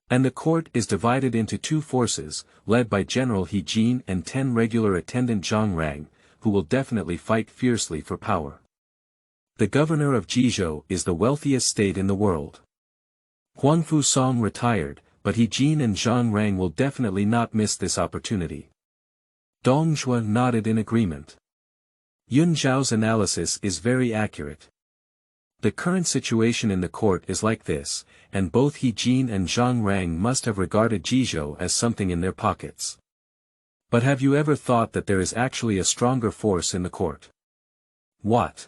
And the court is divided into two forces, led by General He Jin and 10 regular attendant Zhongrang, who will definitely fight fiercely for power. The governor of Yizhou is the wealthiest state in the world. Huangfu Song retired, but He Jin and Zhongrang will definitely not miss this opportunity. Dong Zhuo nodded in agreement. Yun Zhao's analysis is very accurate. The current situation in the court is like this, and both He Jin and Zhongrang must have regarded Yizhou as something in their pockets. But have you ever thought that there is actually a stronger force in the court? What?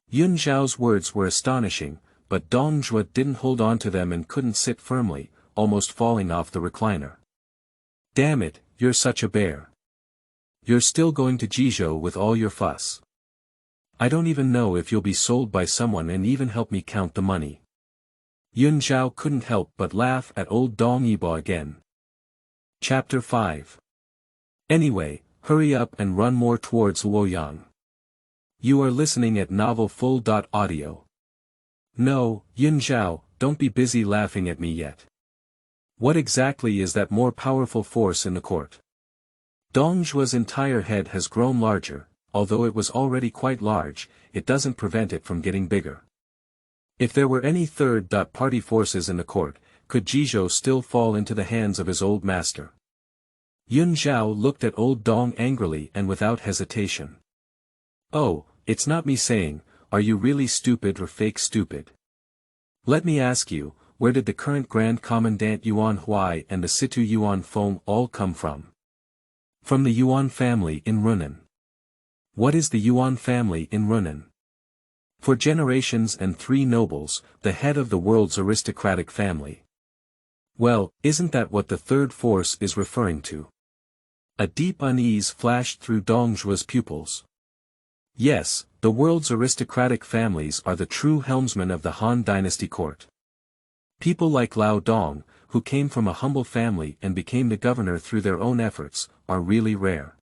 Yun Zhao's words were astonishing, but Dong Zhuo didn't hold on to them and couldn't sit firmly, almost falling off the recliner. Damn it, you're such a bear. You're still going to Yizhou with all your fuss. I don't even know if you'll be sold by someone and even help me count the money. Yun Zhao couldn't help but laugh at old Dong Yibo again. Chapter 5. Anyway, hurry up and run more towards Luoyang. You are listening at novel.full.audio. No, Yun Zhao, don't be busy laughing at me yet. What exactly is that more powerful force in the court? Dong Zhuo's entire head has grown larger, although it was already quite large, it doesn't prevent it from getting bigger. If there were any third-party forces in the court, could Yizhou still fall into the hands of his old master? Yun Zhao looked at old Dong angrily and without hesitation. Oh, it's not me saying, are you really stupid or fake stupid? Let me ask you, where did the current Grand Commandant Yuan Huai and the Situ Yuan Feng all come from? From the Yuan family in Runan. What is the Yuan family in Runan? For generations and 3 nobles, the head of the world's aristocratic family. Well, isn't that what the third force is referring to? A deep unease flashed through Dong Zhuo's pupils. Yes, the world's aristocratic families are the true helmsmen of the Han Dynasty court. People like Lao Dong, who came from a humble family and became the governor through their own efforts, are really rare.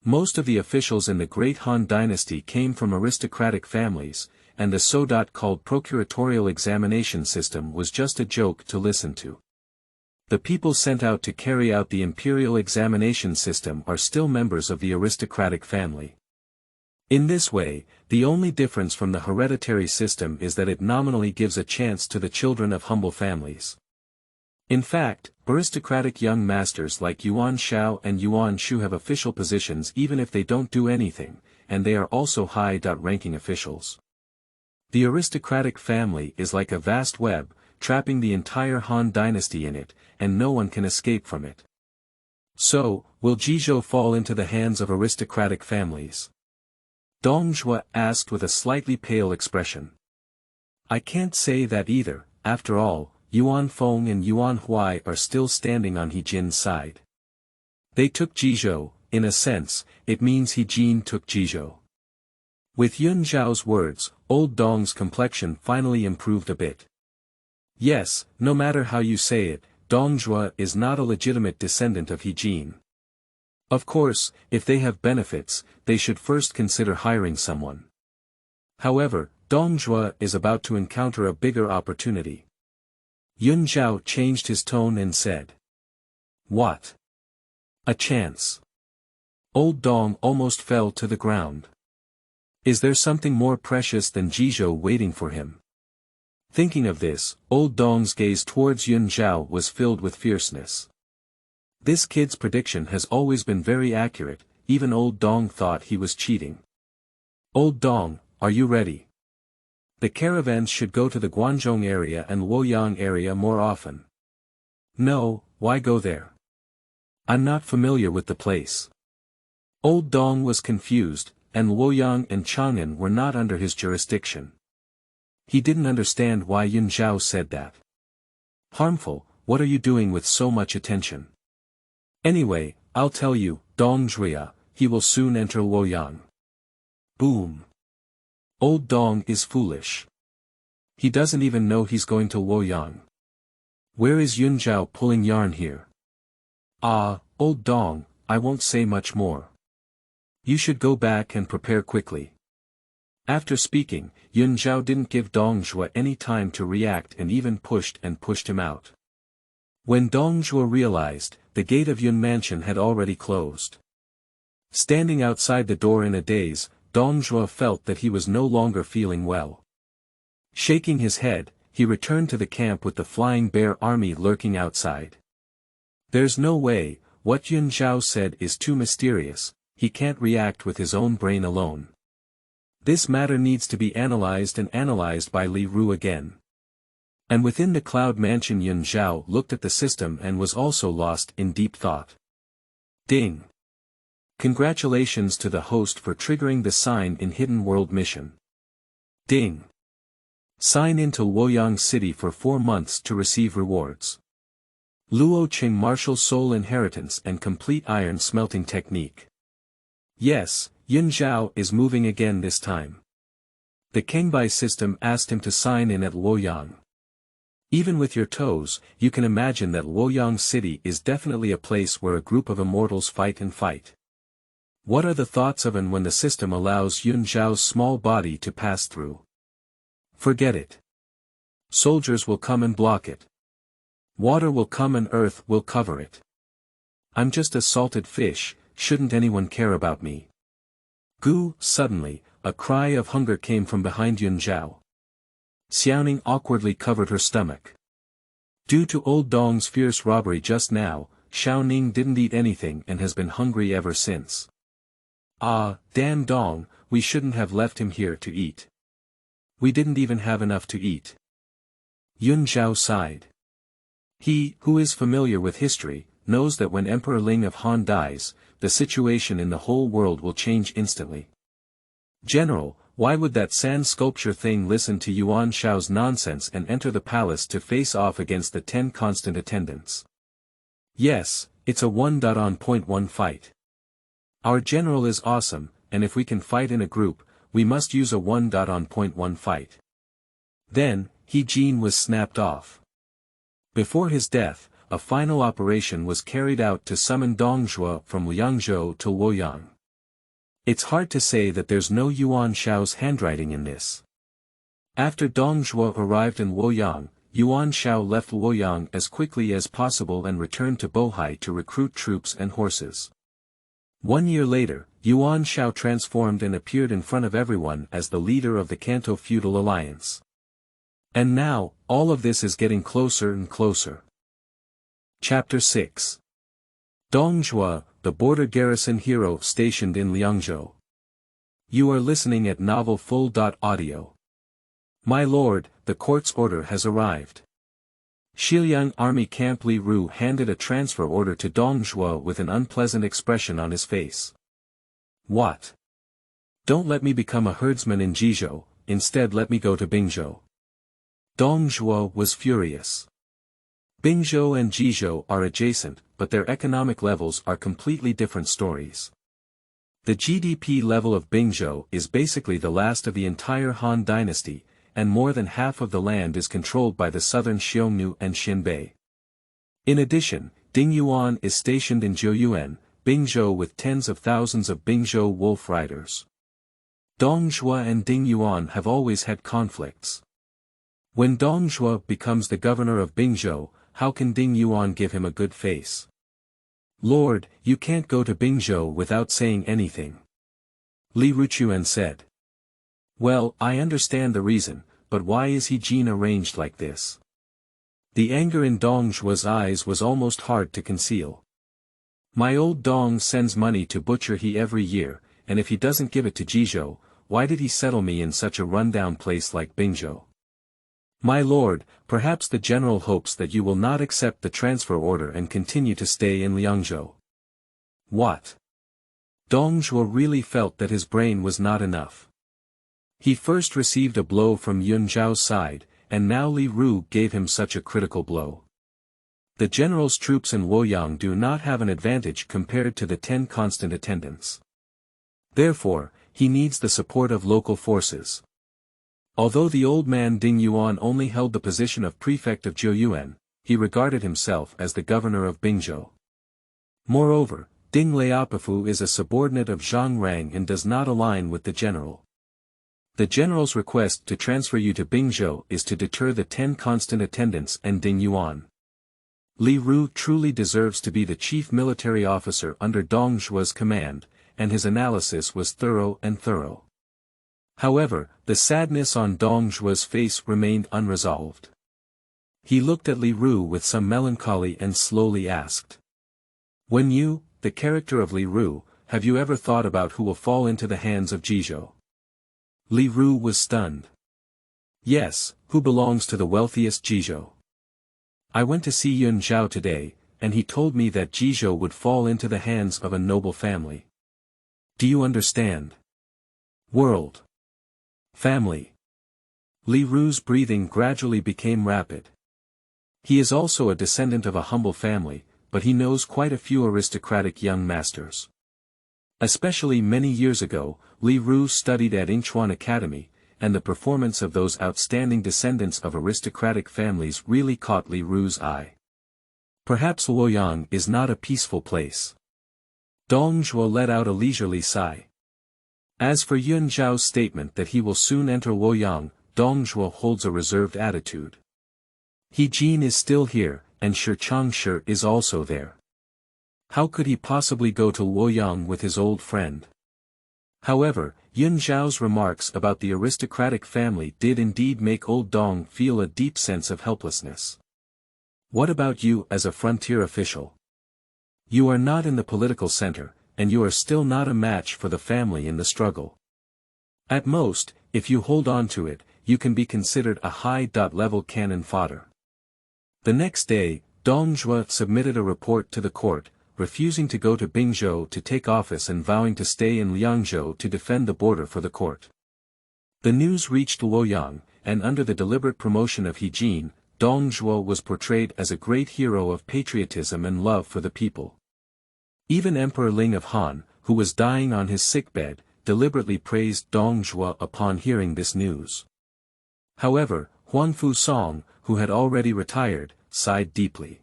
Most of the officials in the great Han Dynasty came from aristocratic families, and the so-called procuratorial examination system was just a joke to listen to. The people sent out to carry out the imperial examination system are still members of the aristocratic family. In this way, the only difference from the hereditary system is that it nominally gives a chance to the children of humble families. In fact, aristocratic young masters like Yuan Shao and Yuan Shu have official positions even if they don't do anything, and they are also high-ranking officials. The aristocratic family is like a vast web, trapping the entire Han Dynasty in it, and no one can escape from it. So, will Yizhou fall into the hands of aristocratic families? Dong Zhuo asked with a slightly pale expression. I can't say that either, after all, Yuan Feng and Yuan Huai are still standing on He Jin's side. They took Yizhou, in a sense, it means He Jin took Yizhou. With Yun Zhao's words, old Dong's complexion finally improved a bit. Yes, no matter how you say it, Dong Zhuo is not a legitimate descendant of He Jin. Of course, if they have benefits, they should first consider hiring someone. However, Dong Zhuo is about to encounter a bigger opportunity. Yun Zhao changed his tone and said. What? A chance. Old Dong almost fell to the ground. Is there something more precious than Yizhou waiting for him? Thinking of this, old Dong's gaze towards Yun Zhao was filled with fierceness. This kid's prediction has always been very accurate, even old Dong thought he was cheating. Old Dong, are you ready? The caravans should go to the Guangzhou area and Luoyang area more often. No, why go there? I'm not familiar with the place. Old Dong was confused, and Luoyang and Chang'an were not under his jurisdiction. He didn't understand why Yun Zhao said that. Harmful, what are you doing with so much attention? Anyway, I'll tell you, Dong Zhuo, he will soon enter Luoyang. Boom. Old Dong is foolish. He doesn't even know he's going to Luoyang. Where is Yun Zhao pulling yarn here? Ah, old Dong, I won't say much more. You should go back and prepare quickly. After speaking, Yun Zhao didn't give Dong Zhuo any time to react and even pushed him out. When Dong Zhuo realized, the gate of Yun Mansion had already closed. Standing outside the door in a daze, Dong Zhuo felt that he was no longer feeling well. Shaking his head, he returned to the camp with the Flying Bear army lurking outside. There's no way, what Yun Zhao said is too mysterious, he can't react with his own brain alone. This matter needs to be analyzed by Li Ru again. And within the cloud mansion Yun Zhao looked at the system and was also lost in deep thought. Ding! Congratulations to the host for triggering the sign in Hidden World mission. Ding! Sign into Luoyang City for 4 months to receive rewards. Luoyang martial soul inheritance and complete iron smelting technique. Yes, Yun Zhao is moving again this time. The Kangbai system asked him to sign in at Luoyang. Even with your toes, you can imagine that Luoyang City is definitely a place where a group of immortals fight and fight. What are the thoughts of when the system allows Yun Zhao's small body to pass through? Forget it. Soldiers will come and block it. Water will come and earth will cover it. I'm just a salted fish, shouldn't anyone care about me? Gu! Suddenly, a cry of hunger came from behind Yun Zhao. Xiaoning awkwardly covered her stomach. Due to old Dong's fierce robbery just now, Xiaoning didn't eat anything and has been hungry ever since. Ah, damn Dong, we shouldn't have left him here to eat. We didn't even have enough to eat. Yun Zhao sighed. He, who is familiar with history, knows that when Emperor Ling of Han dies, the situation in the whole world will change instantly. General, why would that sand sculpture thing listen to Yuan Shao's nonsense and enter the palace to face off against the 10 constant attendants? Yes, it's a 1.1 fight. Our general is awesome, and if we can fight in a group, we must use a 1.1 fight. Then, Jian was snapped off. Before his death, a final operation was carried out to summon Dong Zhuo from Liangzhou to Luoyang. It's hard to say that there's no Yuan Shao's handwriting in this. After Dong Zhuo arrived in Luoyang, Yuan Shao left Luoyang as quickly as possible and returned to Bohai to recruit troops and horses. 1 year later, Yuan Shao transformed and appeared in front of everyone as the leader of the Kanto feudal alliance. And now, all of this is getting closer and closer. Chapter 6. Dong Zhuo, the border garrison hero stationed in Liangzhou. You are listening at Novel Full.Audio. My lord, the court's order has arrived. Xiliang Army Camp Li Ru handed a transfer order to Dong Zhuo with an unpleasant expression on his face. What? Don't let me become a herdsman in Yizhou, instead let me go to Bingzhou. Dong Zhuo was furious. Bingzhou and Yizhou are adjacent, but their economic levels are completely different stories. The GDP level of Bingzhou is basically the last of the entire Han Dynasty, and more than half of the land is controlled by the southern Xiongnu and Xinbei. In addition, Dingyuan is stationed in Jiuyuan, Bingzhou with tens of thousands of Bingzhou wolf riders. Dong Zhuo and Dingyuan have always had conflicts. When Dong Zhuo becomes the governor of Bingzhou, how can Dingyuan give him a good face? Lord, you can't go to Bingzhou without saying anything. Li Ruchuan said. Well, I understand the reason, but why is Jian arranged like this? The anger in Dong Zhuo's eyes was almost hard to conceal. My old Dong sends money to butcher he every year, and if he doesn't give it to Yizhou, why did he settle me in such a rundown place like Bingzhou? My lord, perhaps the general hopes that you will not accept the transfer order and continue to stay in Liangzhou. What? Dong Zhuo really felt that his brain was not enough. He first received a blow from Yun Zhao's side, and now Li Ru gave him such a critical blow. The general's troops in Luoyang do not have an advantage compared to the 10 constant attendants. Therefore, he needs the support of local forces. Although the old man Ding Yuan only held the position of prefect of Jiuyuan, he regarded himself as the governor of Bingzhou. Moreover, Ding Liaopifu is a subordinate of Zhang Rang and does not align with the general. The general's request to transfer you to Bingzhou is to deter the 10 constant attendants and Ding Yuan. Li Ru truly deserves to be the chief military officer under Dong Zhuo's command, and his analysis was thorough and thorough. However, the sadness on Dong Zhuo's face remained unresolved. He looked at Li Ru with some melancholy and slowly asked. When you, the character of Li Ru, have you ever thought about who will fall into the hands of Yizhou? Li Ru was stunned. Yes, who belongs to the wealthiest Yizhou? I went to see Yun Zhao today, and he told me that Yizhou would fall into the hands of a noble family. Do you understand? World. Family. Li Ru's breathing gradually became rapid. He is also a descendant of a humble family, but he knows quite a few aristocratic young masters. Especially many years ago, Li Ru studied at Inchuan Academy, and the performance of those outstanding descendants of aristocratic families really caught Li Ru's eye. Perhaps Luoyang is not a peaceful place. Dong Zhuo let out a leisurely sigh. As for Yun Zhao's statement that he will soon enter Luoyang, Dong Zhuo holds a reserved attitude. Jian is still here, and Chencang is also there. How could he possibly go to Luoyang with his old friend? However, Yun Zhao's remarks about the aristocratic family did indeed make old Dong feel a deep sense of helplessness. What about you as a frontier official? You are not in the political center, and you are still not a match for the family in the struggle. At most, if you hold on to it, you can be considered a high-level cannon fodder. The next day, Dong Zhuo submitted a report to the court, refusing to go to Bingzhou to take office and vowing to stay in Liangzhou to defend the border for the court. The news reached Luoyang, and under the deliberate promotion of Jian, Dong Zhuo was portrayed as a great hero of patriotism and love for the people. Even Emperor Ling of Han, who was dying on his sickbed, deliberately praised Dong Zhuo upon hearing this news. However, Huangfu Song, who had already retired, sighed deeply.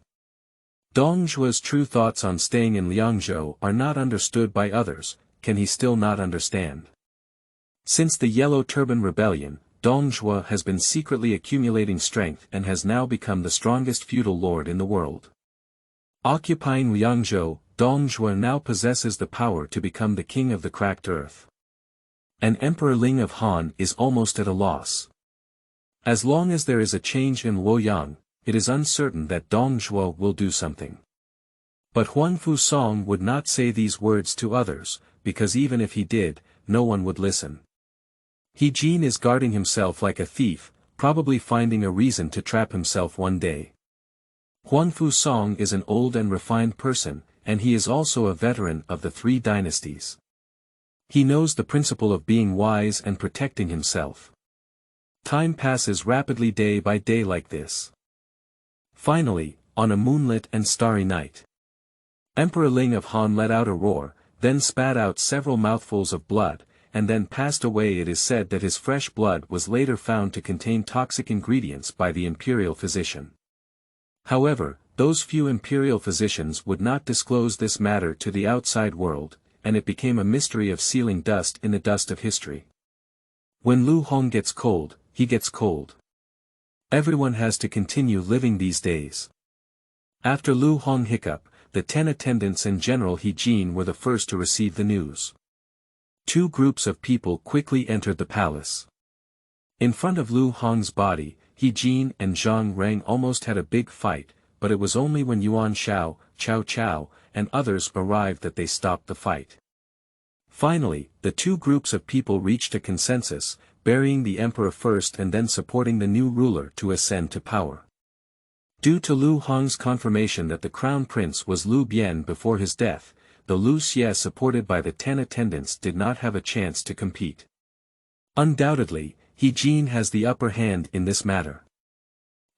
Dong Zhuo's true thoughts on staying in Liangzhou are not understood by others. Can he still not understand? Since the Yellow Turban Rebellion, Dong Zhuo has been secretly accumulating strength and has now become the strongest feudal lord in the world. Occupying Liangzhou, Dong Zhuo now possesses the power to become the king of the cracked earth. And Emperor Ling of Han is almost at a loss. As long as there is a change in Luoyang, it is uncertain that Dong Zhuo will do something. But Huangfu Song would not say these words to others, because even if he did, no one would listen. Jian is guarding himself like a thief, probably finding a reason to trap himself one day. Huangfu Song is an old and refined person, and he is also a veteran of the 3 dynasties. He knows the principle of being wise and protecting himself. Time passes rapidly day by day like this. Finally, on a moonlit and starry night, Emperor Ling of Han let out a roar, then spat out several mouthfuls of blood, and then passed away. It is said that his fresh blood was later found to contain toxic ingredients by the imperial physician. However, those few imperial physicians would not disclose this matter to the outside world, and it became a mystery of sealing dust in the dust of history. When Lu Hong gets cold, he gets cold. Everyone has to continue living these days. After Lu Hong hiccup, the 10 attendants and General Jian were the first to receive the news. 2 groups of people quickly entered the palace. In front of Lu Hong's body, Jian and Zhang Rang almost had a big fight, but it was only when Yuan Shao, Cao Cao, and others arrived that they stopped the fight. Finally, the 2 groups of people reached a consensus, burying the emperor first and then supporting the new ruler to ascend to power. Due to Lu Hong's confirmation that the crown prince was Liu Yan before his death, the Lu Xie supported by the 10 attendants did not have a chance to compete. Undoubtedly, Jian has the upper hand in this matter.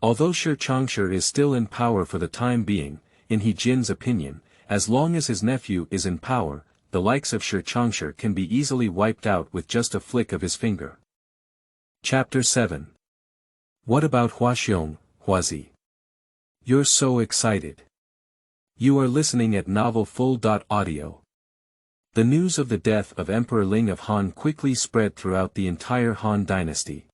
Although Chencang is still in power for the time being, in Jian's opinion, as long as his nephew is in power, the likes of Chencang can be easily wiped out with just a flick of his finger. Chapter 7. What about Huaxiong, Huazi? You're so excited. You are listening at Novel Full.audio. The news of the death of Emperor Ling of Han quickly spread throughout the entire Han Dynasty.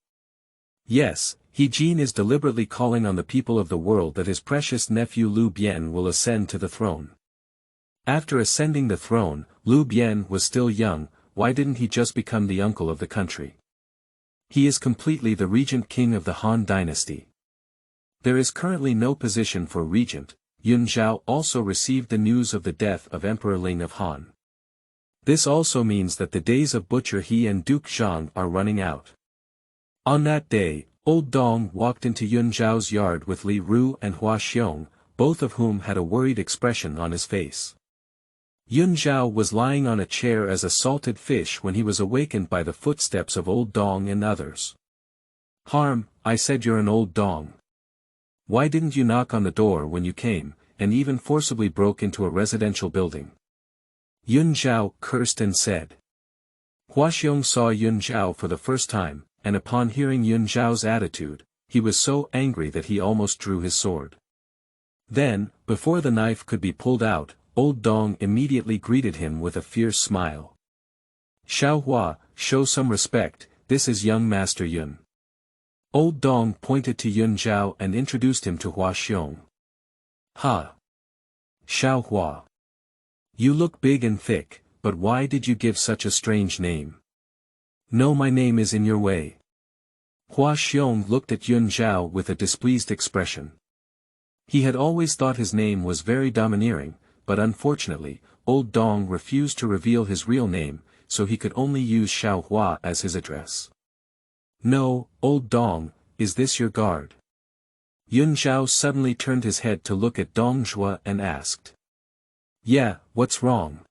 Yes, Jian is deliberately calling on the people of the world that his precious nephew Liu Yan will ascend to the throne. After ascending the throne, Liu Yan was still young. Why didn't he just become the uncle of the country? He is completely the regent king of the Han Dynasty. There is currently no position for regent. Yun Zhao also received the news of the death of Emperor Ling of Han. This also means that the days of Butcher He and Duke Zhang are running out. On that day, old Dong walked into Yun Zhao's yard with Li Ru and Huaxiong, both of whom had a worried expression on his face. Yun Zhao was lying on a chair as a salted fish when he was awakened by the footsteps of old Dong and others. "Harm, I said you're an old Dong. Why didn't you knock on the door when you came, and even forcibly broke into a residential building?" Yun Zhao cursed and said. Huaxiong saw Yun Zhao for the first time, and upon hearing Yun Zhao's attitude, he was so angry that he almost drew his sword. Then, before the knife could be pulled out, old Dong immediately greeted him with a fierce smile. "Shao Hua, show some respect, this is young Master Yun." Old Dong pointed to Yun Zhao and introduced him to Huaxiong. "Ha! Shao Hua. You look big and thick, but why did you give such a strange name?" "No, my name is in your way." Huaxiong looked at Yun Zhao with a displeased expression. He had always thought his name was very domineering, but unfortunately, old Dong refused to reveal his real name, so he could only use Shao Hua as his address. "No, old Dong, is this your guard?" Yun Zhao suddenly turned his head to look at Dong Zhuo and asked. "Yeah, what's wrong?"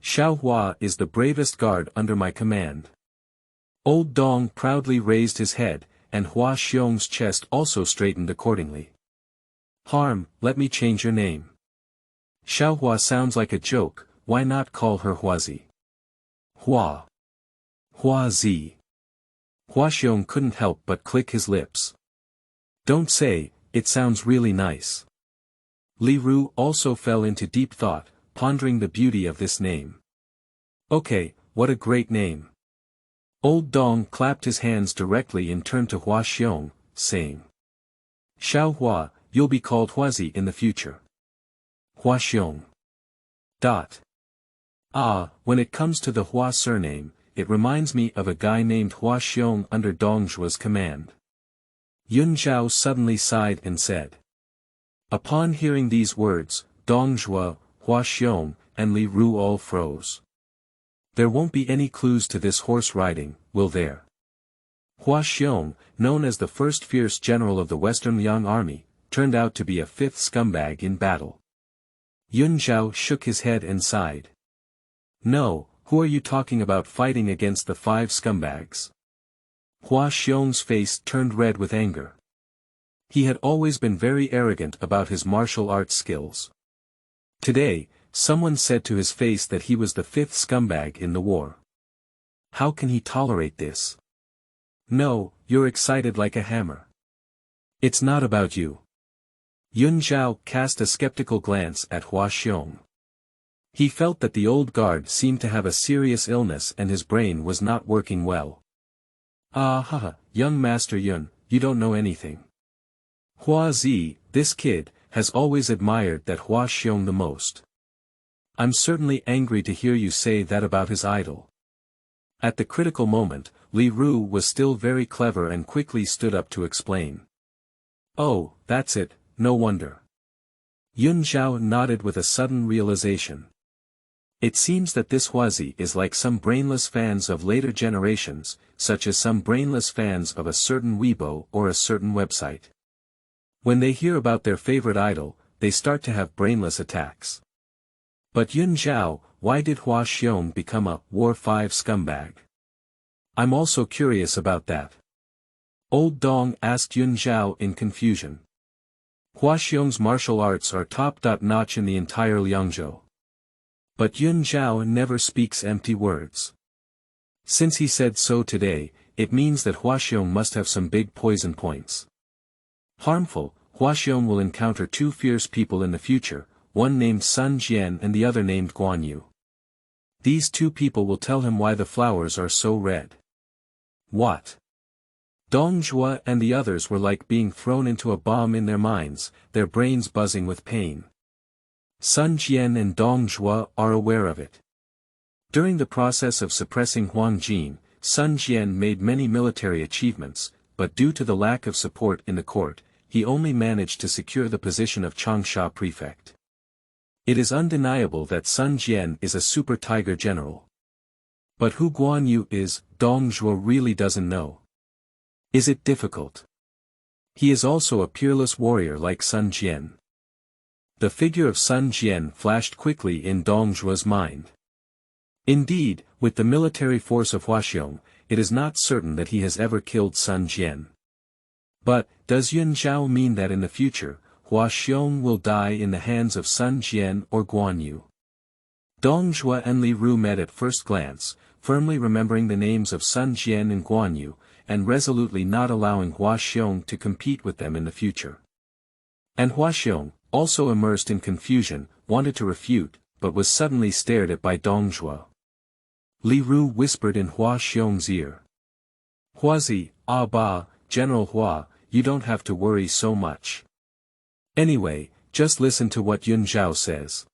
"Shao Hua is the bravest guard under my command." Old Dong proudly raised his head, and Huaxiong's chest also straightened accordingly. "Harm, let me change your name. Shao Hua sounds like a joke, why not call her Huazi?" Huazi. Huaxiong couldn't help but click his lips. "Don't say, it sounds really nice." Li Ru also fell into deep thought, pondering the beauty of this name. "Okay, what a great name." Old Dong clapped his hands directly and turned to Huaxiong, saying. "Shao Hua, you'll be called Huazi in the future." Huaxiong. When it comes to the Hua surname, it reminds me of a guy named Huaxiong under Dong Zhuo's command. Yun Zhao suddenly sighed and said. Upon hearing these words, Dong Zhuo, Huaxiong, and Li Ru all froze. There won't be any clues to this horse riding, will there? Huaxiong, known as the first fierce general of the Western Liang army, turned out to be a fifth scumbag in battle. Yun Zhao shook his head and sighed. "No, who are you talking about fighting against the 5 scumbags?" Huaxiong's face turned red with anger. He had always been very arrogant about his martial arts skills. Today, someone said to his face that he was the 5th scumbag in the war. How can he tolerate this? "No, you're excited like a hammer. It's not about you." Yun Zhao cast a skeptical glance at Huaxiong. He felt that the old guard seemed to have a serious illness and his brain was not working well. Young Master Yun, you don't know anything. Huazi, this kid, has always admired that Huaxiong the most. I'm certainly angry to hear you say that about his idol. At the critical moment, Li Ru was still very clever and quickly stood up to explain. Oh, that's it, no wonder. Yun Zhao nodded with a sudden realization. It seems that this Huazi is like some brainless fans of later generations, such as some brainless fans of a certain Weibo or a certain website. When they hear about their favorite idol, they start to have brainless attacks. But Yun Zhao, why did Huaxiong become a War 5 scumbag? I'm also curious about that. Old Dong asked Yun Zhao in confusion. Huaxiong's martial arts are top-notch in the entire Liangzhou. But Yun Zhao never speaks empty words. Since he said so today, it means that Huaxiong must have some big poison points. Harmful, Huaxiong will encounter 2 fierce people in the future, one named Sun Jian and the other named Guan Yu. These two people will tell him why the flowers are so red. What? Dong Zhuo and the others were like being thrown into a bomb in their minds, their brains buzzing with pain. Sun Jian and Dong Zhuo are aware of it. During the process of suppressing Huang Jin, Sun Jian made many military achievements, but due to the lack of support in the court, he only managed to secure the position of Changsha prefect. It is undeniable that Sun Jian is a super tiger general. But who Guan Yu is, Dong Zhuo really doesn't know. Is it difficult? He is also a peerless warrior like Sun Jian. The figure of Sun Jian flashed quickly in Dong Zhuo's mind. Indeed, with the military force of Huaxiong, it is not certain that he has ever killed Sun Jian. But, does Yun Zhao mean that in the future, Huaxiong will die in the hands of Sun Jian or Guan Yu? Dong Zhuo and Li Ru met at first glance, firmly remembering the names of Sun Jian and Guan Yu, and resolutely not allowing Huaxiong to compete with them in the future. And Huaxiong, also immersed in confusion, wanted to refute, but was suddenly stared at by Dong Zhuo. Li Ru whispered in Huaxiong's ear. Huazi, ba, General Hua, you don't have to worry so much. Anyway, just listen to what Yun Zhao says.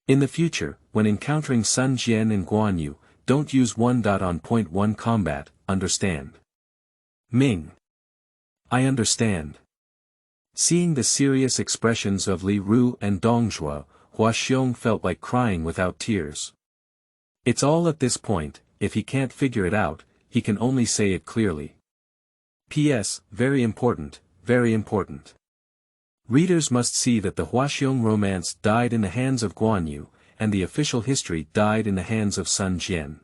In the future, when encountering Sun Jian and Guan Yu, don't use on.1 combat, understand? Ming. I understand. Seeing the serious expressions of Li Ru and Dong Zhuo, Huaxiong felt like crying without tears. It's all at this point, if he can't figure it out, he can only say it clearly. P.S. Very important, very important. Readers must see that the Huaxiong romance died in the hands of Guan Yu, and the official history died in the hands of Sun Jian.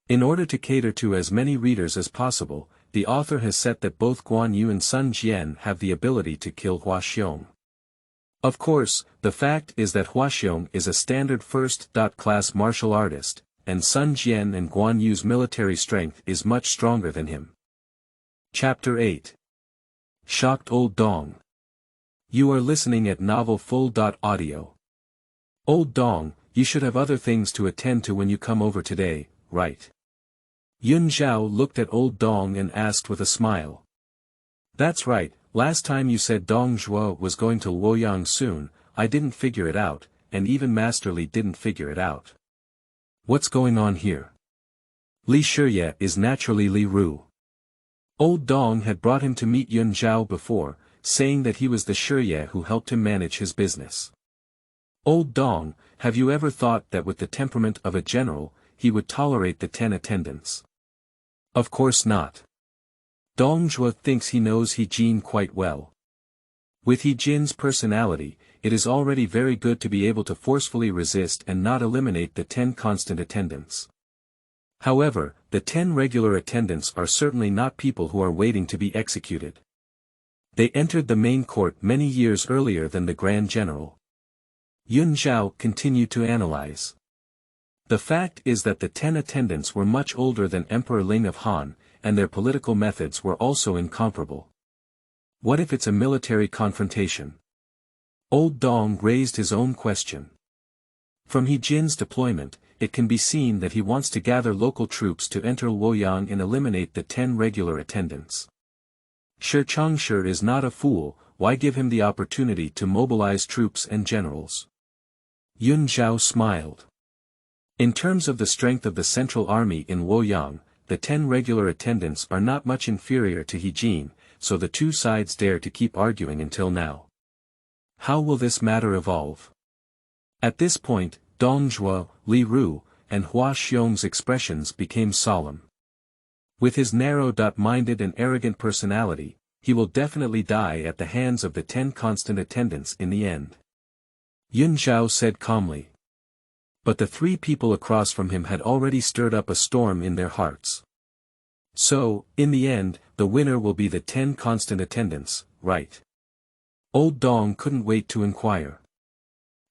In order to cater to as many readers as possible, the author has set that both Guan Yu and Sun Jian have the ability to kill Huaxiong. Of course, the fact is that Huaxiong is a standard first-class martial artist, and Sun Jian and Guan Yu's military strength is much stronger than him. Chapter 8. Shocked Old Dong. You are listening at novelfull.audio. Old Dong, you should have other things to attend to when you come over today, right? Yun Zhao looked at Old Dong and asked with a smile. That's right, last time you said Dong Zhuo was going to Luoyang soon, I didn't figure it out, and even Master Li didn't figure it out. What's going on here? Li Shiye is naturally Li Ru. Old Dong had brought him to meet Yun Zhao before, saying that he was the Shiye who helped him manage his business. Old Dong, have you ever thought that with the temperament of a general, he would tolerate the 10 attendants? Of course not. Dong Zhuo thinks he knows He Jin quite well. With He Jin's personality, it is already very good to be able to forcefully resist and not eliminate the 10 constant attendants. However, the 10 regular attendants are certainly not people who are waiting to be executed. They entered the main court many years earlier than the Grand General. Yun Zhao continued to analyze. The fact is that the 10 attendants were much older than Emperor Ling of Han, and their political methods were also incomparable. What if it's a military confrontation? Old Dong raised his own question. From He Jin's deployment, it can be seen that he wants to gather local troops to enter Luoyang and eliminate the 10 regular attendants. Chencang is not a fool, why give him the opportunity to mobilize troops and generals? Yun Zhao smiled. In terms of the strength of the Central Army in Luoyang, the 10 regular attendants are not much inferior to He Jin, so the two sides dare to keep arguing until now. How will this matter evolve? At this point, Dong Zhuo, Li Ru, and Huaxiong's expressions became solemn. With his narrow-minded and arrogant personality, he will definitely die at the hands of the 10 constant attendants in the end. Yun Zhao said calmly. But the 3 people across from him had already stirred up a storm in their hearts. So, in the end, the winner will be the 10 constant attendants, right? Old Dong couldn't wait to inquire.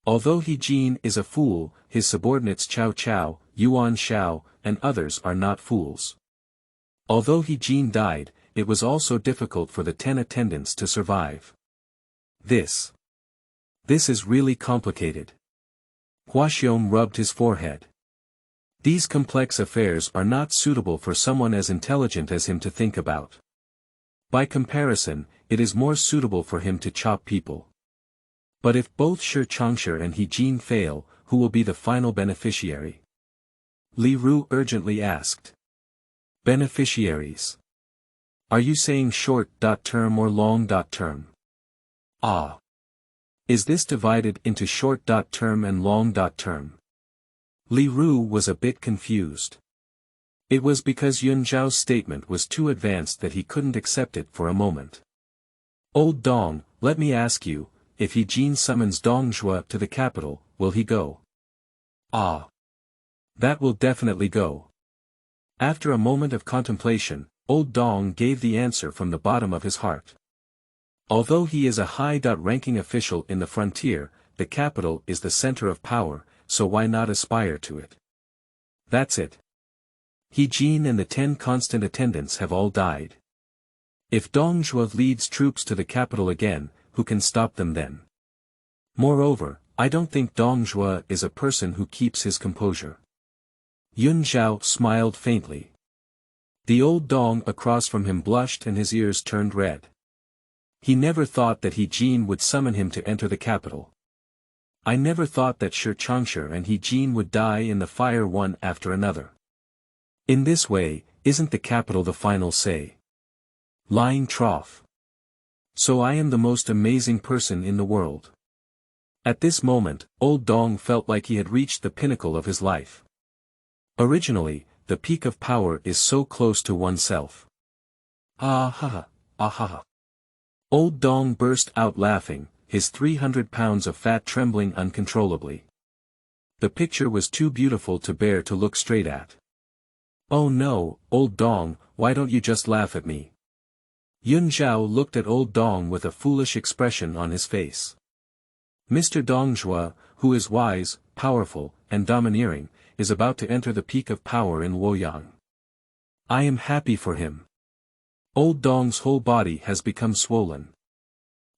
Although He Jin is a fool, his subordinates Cao Cao, Yuan Shao, and others are not fools. Although He Jin died, it was also difficult for the 10 attendants to survive. This is really complicated. Huaxiong rubbed his forehead. These complex affairs are not suitable for someone as intelligent as him to think about. By comparison, it is more suitable for him to chop people. But if both Chencang and Jian fail, who will be the final beneficiary? Li Ru urgently asked. Beneficiaries. Are you saying short-term or long-term? Ah. Is this divided into short-term and long-term? Li Ru was a bit confused. It was because Yun Zhao's statement was too advanced that he couldn't accept it for a moment. Old Dong, let me ask you, if Jian summons Dong Zhuo to the capital, will he go? Ah. That will definitely go. After a moment of contemplation, Old Dong gave the answer from the bottom of his heart. Although he is a high-ranking official in the frontier, the capital is the center of power, so why not aspire to it? That's it. Jian and the 10 constant attendants have all died. If Dong Zhuo leads troops to the capital again, who can stop them then? Moreover, I don't think Dong Zhuo is a person who keeps his composure. Yun Zhao smiled faintly. The old Dong across from him blushed and his ears turned red. He never thought that Jian would summon him to enter the capital. I never thought that Chencang and Jian would die in the fire one after another. In this way, isn't the capital the final say? Lying trough. So I am the most amazing person in the world. At this moment, old Dong felt like he had reached the pinnacle of his life. Originally, the peak of power is so close to oneself. Ah ha ha, ah ha ha. Old Dong burst out laughing, his 300 pounds of fat trembling uncontrollably. The picture was too beautiful to bear to look straight at. Oh no, old Dong, why don't you just laugh at me? Yun Zhao looked at old Dong with a foolish expression on his face. Mr. Dong Zhuo, who is wise, powerful, and domineering, is about to enter the peak of power in Luoyang. I am happy for him. Old Dong's whole body has become swollen.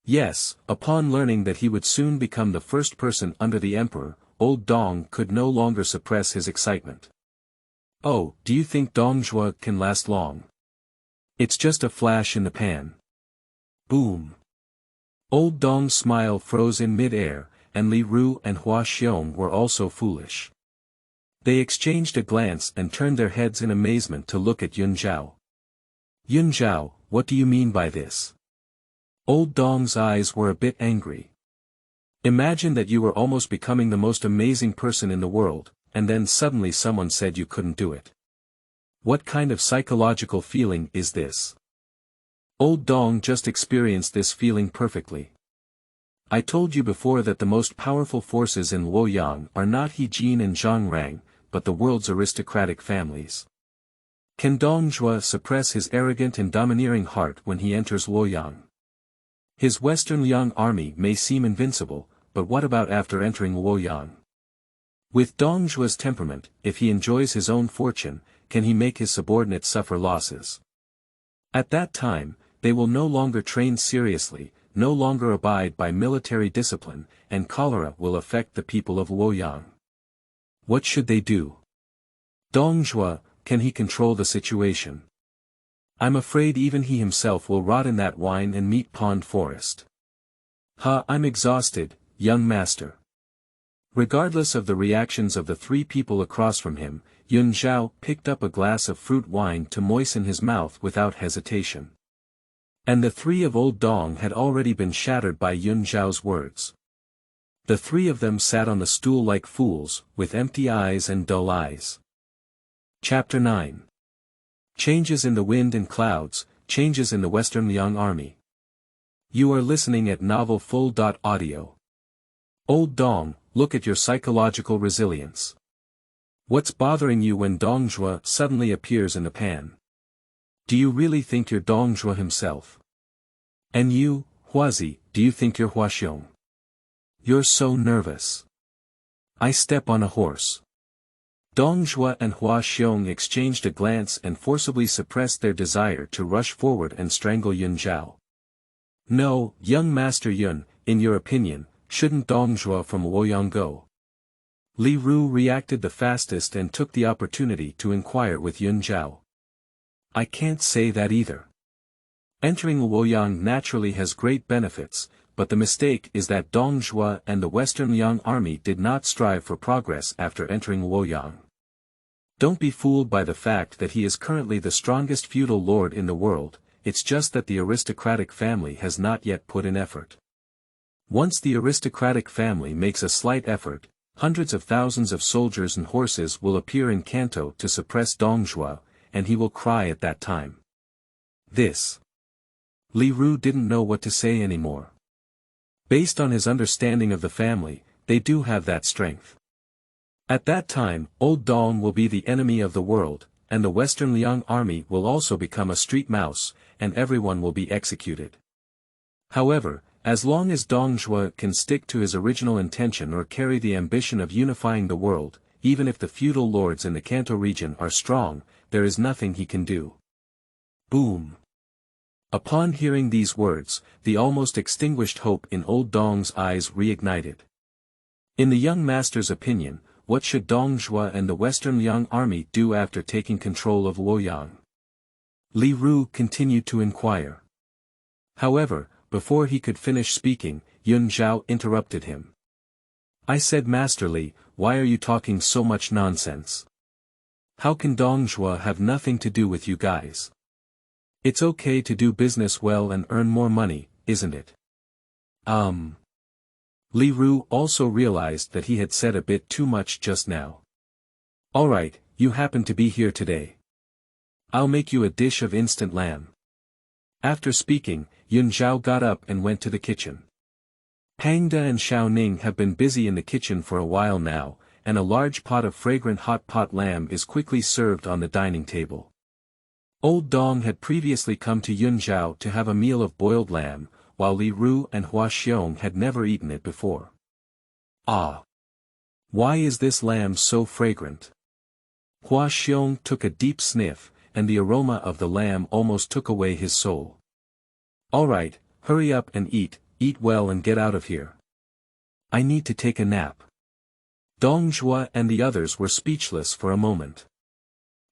Yes, upon learning that he would soon become the first person under the emperor, old Dong could no longer suppress his excitement. Oh, do you think Dong Zhuo can last long? It's just a flash in the pan. Boom. Old Dong's smile froze in mid-air, and Li Ru and Huaxiong were also foolish. They exchanged a glance and turned their heads in amazement to look at Yun Zhao. Yun Zhao, what do you mean by this? Old Dong's eyes were a bit angry. Imagine that you were almost becoming the most amazing person in the world, and then suddenly someone said you couldn't do it. What kind of psychological feeling is this? Old Dong just experienced this feeling perfectly. I told you before that the most powerful forces in Luoyang are not Jian and Zhongrang, but the world's aristocratic families. Can Dong Zhuo suppress his arrogant and domineering heart when he enters Luoyang? His Western Liang army may seem invincible, but what about after entering Luoyang? With Dong Zhuo's temperament, if he enjoys his own fortune, can he make his subordinates suffer losses? At that time, they will no longer train seriously, no longer abide by military discipline, and cholera will affect the people of Luoyang. What should they do? Dong Zhuo, can he control the situation? I'm afraid even he himself will rot in that wine and meat pond forest. I'm exhausted, young master. Regardless of the reactions of the 3 people across from him, Yun Zhao picked up a glass of fruit wine to moisten his mouth without hesitation. And the 3 of old Dong had already been shattered by Yun Zhao's words. The 3 of them sat on the stool like fools, with empty eyes and dull eyes. Chapter 9. Changes in the wind and clouds, changes in the Western Liang army. You are listening at Novel Full.audio. Old Dong, look at your psychological resilience. What's bothering you when Dong Zhuo suddenly appears in the pan? Do you really think you're Dong Zhuo himself? And you, Huazi, do you think you're Huaxiong? You're so nervous. I step on a horse. Dong Zhuo and Huaxiong exchanged a glance and forcibly suppressed their desire to rush forward and strangle Yun Zhao. No, young Master Yun, in your opinion, shouldn't Dong Zhuo from Luoyang go? Li Ru reacted the fastest and took the opportunity to inquire with Yun Zhao. I can't say that either. Entering Luoyang naturally has great benefits, but the mistake is that Dong Zhuo and the Western Liang army did not strive for progress after entering Luoyang. Don't be fooled by the fact that he is currently the strongest feudal lord in the world, it's just that the aristocratic family has not yet put in effort. Once the aristocratic family makes a slight effort, hundreds of thousands of soldiers and horses will appear in Kanto to suppress Dong Zhuo, and he will cry at that time. This. Li Ru didn't know what to say anymore. Based on his understanding of the family, they do have that strength. At that time, Old Dong will be the enemy of the world, and the Western Liang army will also become a street mouse, and everyone will be executed. However, as long as Dong Zhuo can stick to his original intention or carry the ambition of unifying the world, even if the feudal lords in the Kanto region are strong, there is nothing he can do. Boom. Upon hearing these words, the almost extinguished hope in Old Dong's eyes reignited. In the young master's opinion, what should Dong Zhuo and the Western Liang army do after taking control of Luoyang? Li Ru continued to inquire. However, before he could finish speaking, Yun Zhao interrupted him. I said, Master Li, why are you talking so much nonsense? How can Dong Zhuo have nothing to do with you guys? It's okay to do business well and earn more money, isn't it? Li Ru also realized that he had said a bit too much just now. Alright, you happen to be here today. I'll make you a dish of instant lamb. After speaking, Yun Zhao got up and went to the kitchen. Hangda and Shao Ning have been busy in the kitchen for a while now, and a large pot of fragrant hot pot lamb is quickly served on the dining table. Old Dong had previously come to Yun Zhao to have a meal of boiled lamb, while Li Ru and Huaxiong had never eaten it before. Ah! Why is this lamb so fragrant? Huaxiong took a deep sniff, and the aroma of the lamb almost took away his soul. Alright, hurry up and eat well and get out of here. I need to take a nap. Dong Zhuo and the others were speechless for a moment.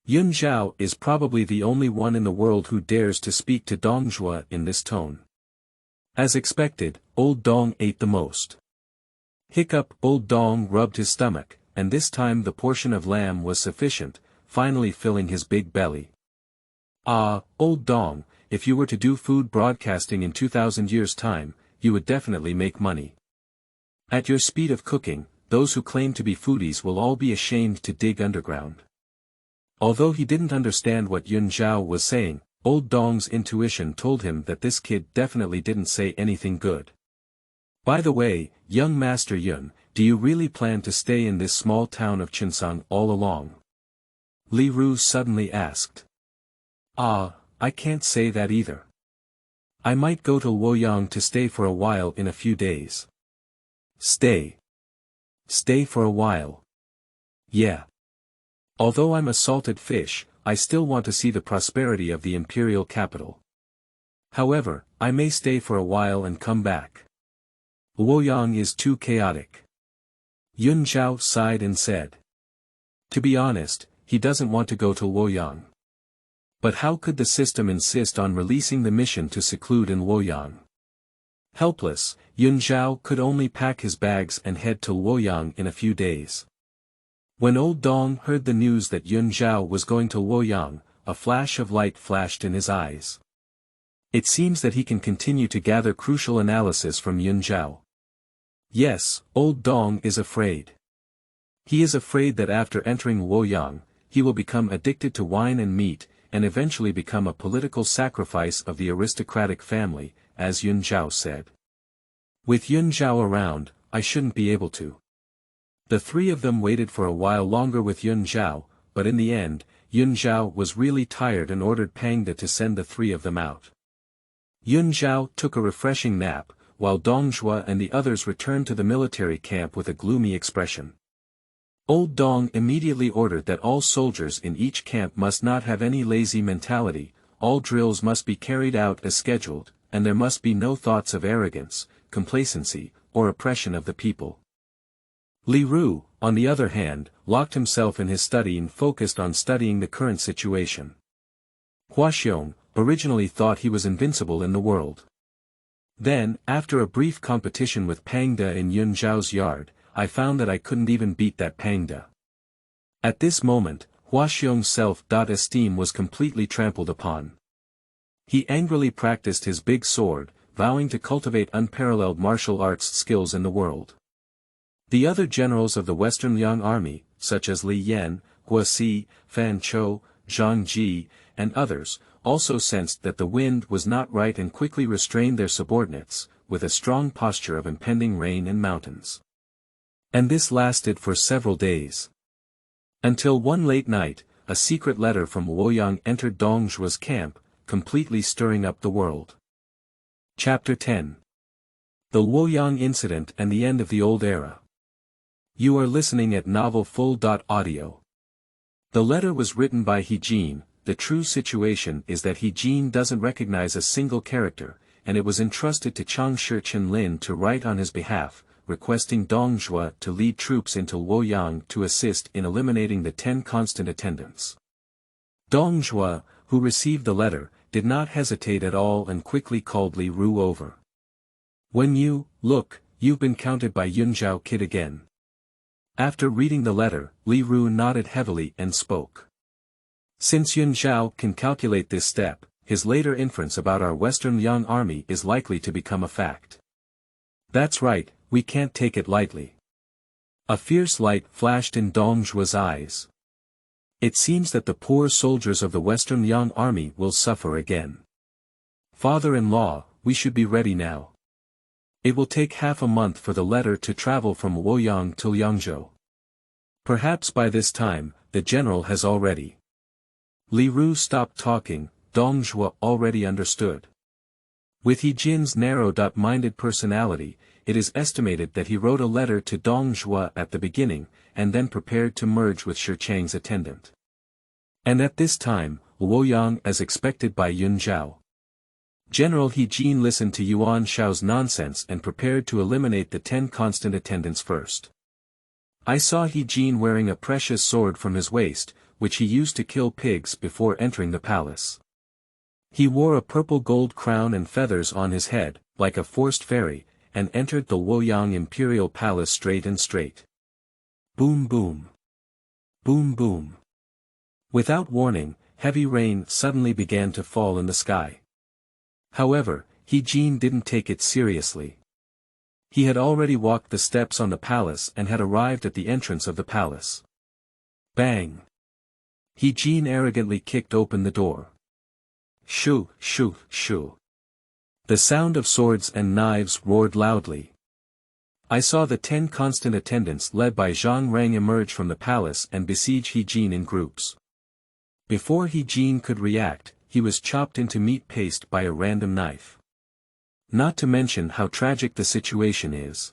Yun Zhao is probably the only one in the world who dares to speak to Dong Zhuo in this tone. As expected, Old Dong ate the most. Hiccup. Old Dong rubbed his stomach, and this time the portion of lamb was sufficient, finally filling his big belly. Ah, Old Dong, if you were to do food broadcasting in 2000 years' time, you would definitely make money. At your speed of cooking, those who claim to be foodies will all be ashamed to dig underground. Although he didn't understand what Yun Zhao was saying, Old Dong's intuition told him that this kid definitely didn't say anything good. By the way, young Master Yun, do you really plan to stay in this small town of Chencang all along? Li Ru suddenly asked. Ah, I can't say that either. I might go to Luoyang to stay for a while in a few days. Stay. Stay for a while. Yeah. Although I'm a salted fish, I still want to see the prosperity of the imperial capital. However, I may stay for a while and come back. Luoyang is too chaotic. Yun Zhao sighed and said. To be honest, he doesn't want to go to Luoyang. But how could the system insist on releasing the mission to seclude in Luoyang? Helpless, Yun Zhao could only pack his bags and head to Luoyang in a few days. When Old Dong heard the news that Yun Zhao was going to Luoyang, a flash of light flashed in his eyes. It seems that he can continue to gather crucial analysis from Yun Zhao. Yes, Old Dong is afraid. He is afraid that after entering Luoyang, he will become addicted to wine and meat, and eventually become a political sacrifice of the aristocratic family, as Yun Zhao said. With Yun Zhao around, I shouldn't be able to. The three of them waited for a while longer with Yun Zhao, but in the end, Yun Zhao was really tired and ordered Pangda to send the three of them out. Yun Zhao took a refreshing nap, while Dong Zhuo and the others returned to the military camp with a gloomy expression. Old Dong immediately ordered that all soldiers in each camp must not have any lazy mentality, all drills must be carried out as scheduled, and there must be no thoughts of arrogance, complacency, or oppression of the people. Li Ru, on the other hand, locked himself in his study and focused on studying the current situation. Huaxiong originally thought he was invincible in the world. Then, after a brief competition with Pangda in Yun Zhao's yard, I found that I couldn't even beat that Pangda. At this moment, Huaxiong's self-esteem was completely trampled upon. He angrily practiced his big sword, vowing to cultivate unparalleled martial arts skills in the world. The other generals of the Western Liang army, such as Li Yan, Huazi, Fan Chou, Zhang Ji, and others, also sensed that the wind was not right and quickly restrained their subordinates, with a strong posture of impending rain and mountains. And this lasted for several days. Until one late night, a secret letter from Luoyang entered Dong Zhuo's camp, completely stirring up the world. Chapter 10. The Luoyang Incident and the End of the Old Era. You are listening at novelfull.audio. The letter was written by Jian. The true situation is that Jian doesn't recognize a single character, and it was entrusted to Changshi Chenlin to write on his behalf, requesting Dong Zhuo to lead troops into Luoyang to assist in eliminating the 10 constant attendants. Dong Zhuo, who received the letter, did not hesitate at all and quickly called Li Ru over. When you've been counted by Yun Zhao kid again. After reading the letter, Li Ru nodded heavily and spoke. Since Yun Zhao can calculate this step, his later inference about our Western Liang army is likely to become a fact. That's right, we can't take it lightly. A fierce light flashed in Dong Zhuo's eyes. It seems that the poor soldiers of the Western Liang army will suffer again. Father-in-law, we should be ready now. It will take half a month for the letter to travel from Luoyang to Liangzhou. Perhaps by this time, the general has already. Li Ru stopped talking. Dong Zhuo already understood. With Jian's narrow-minded personality, it is estimated that he wrote a letter to Dong Zhuo at the beginning, and then prepared to merge with Chencang's attendant. And at this time, Luoyang as expected by Yun Zhao. General Jian listened to Yuan Shao's nonsense and prepared to eliminate the 10 constant attendants first. I saw Jian wearing a precious sword from his waist, which he used to kill pigs before entering the palace. He wore a purple gold crown and feathers on his head, like a forced fairy, and entered the Luoyang imperial palace straight. Boom boom. Boom boom. Without warning, heavy rain suddenly began to fall in the sky. However, Jian didn't take it seriously. He had already walked the steps on the palace and had arrived at the entrance of the palace. Bang! Jian arrogantly kicked open the door. Shoo, shoo, shoo. The sound of swords and knives roared loudly. I saw the 10 constant attendants led by Zhang Rang emerge from the palace and besiege Jian in groups. Before Jian could react, he was chopped into meat paste by a random knife. Not to mention how tragic the situation is.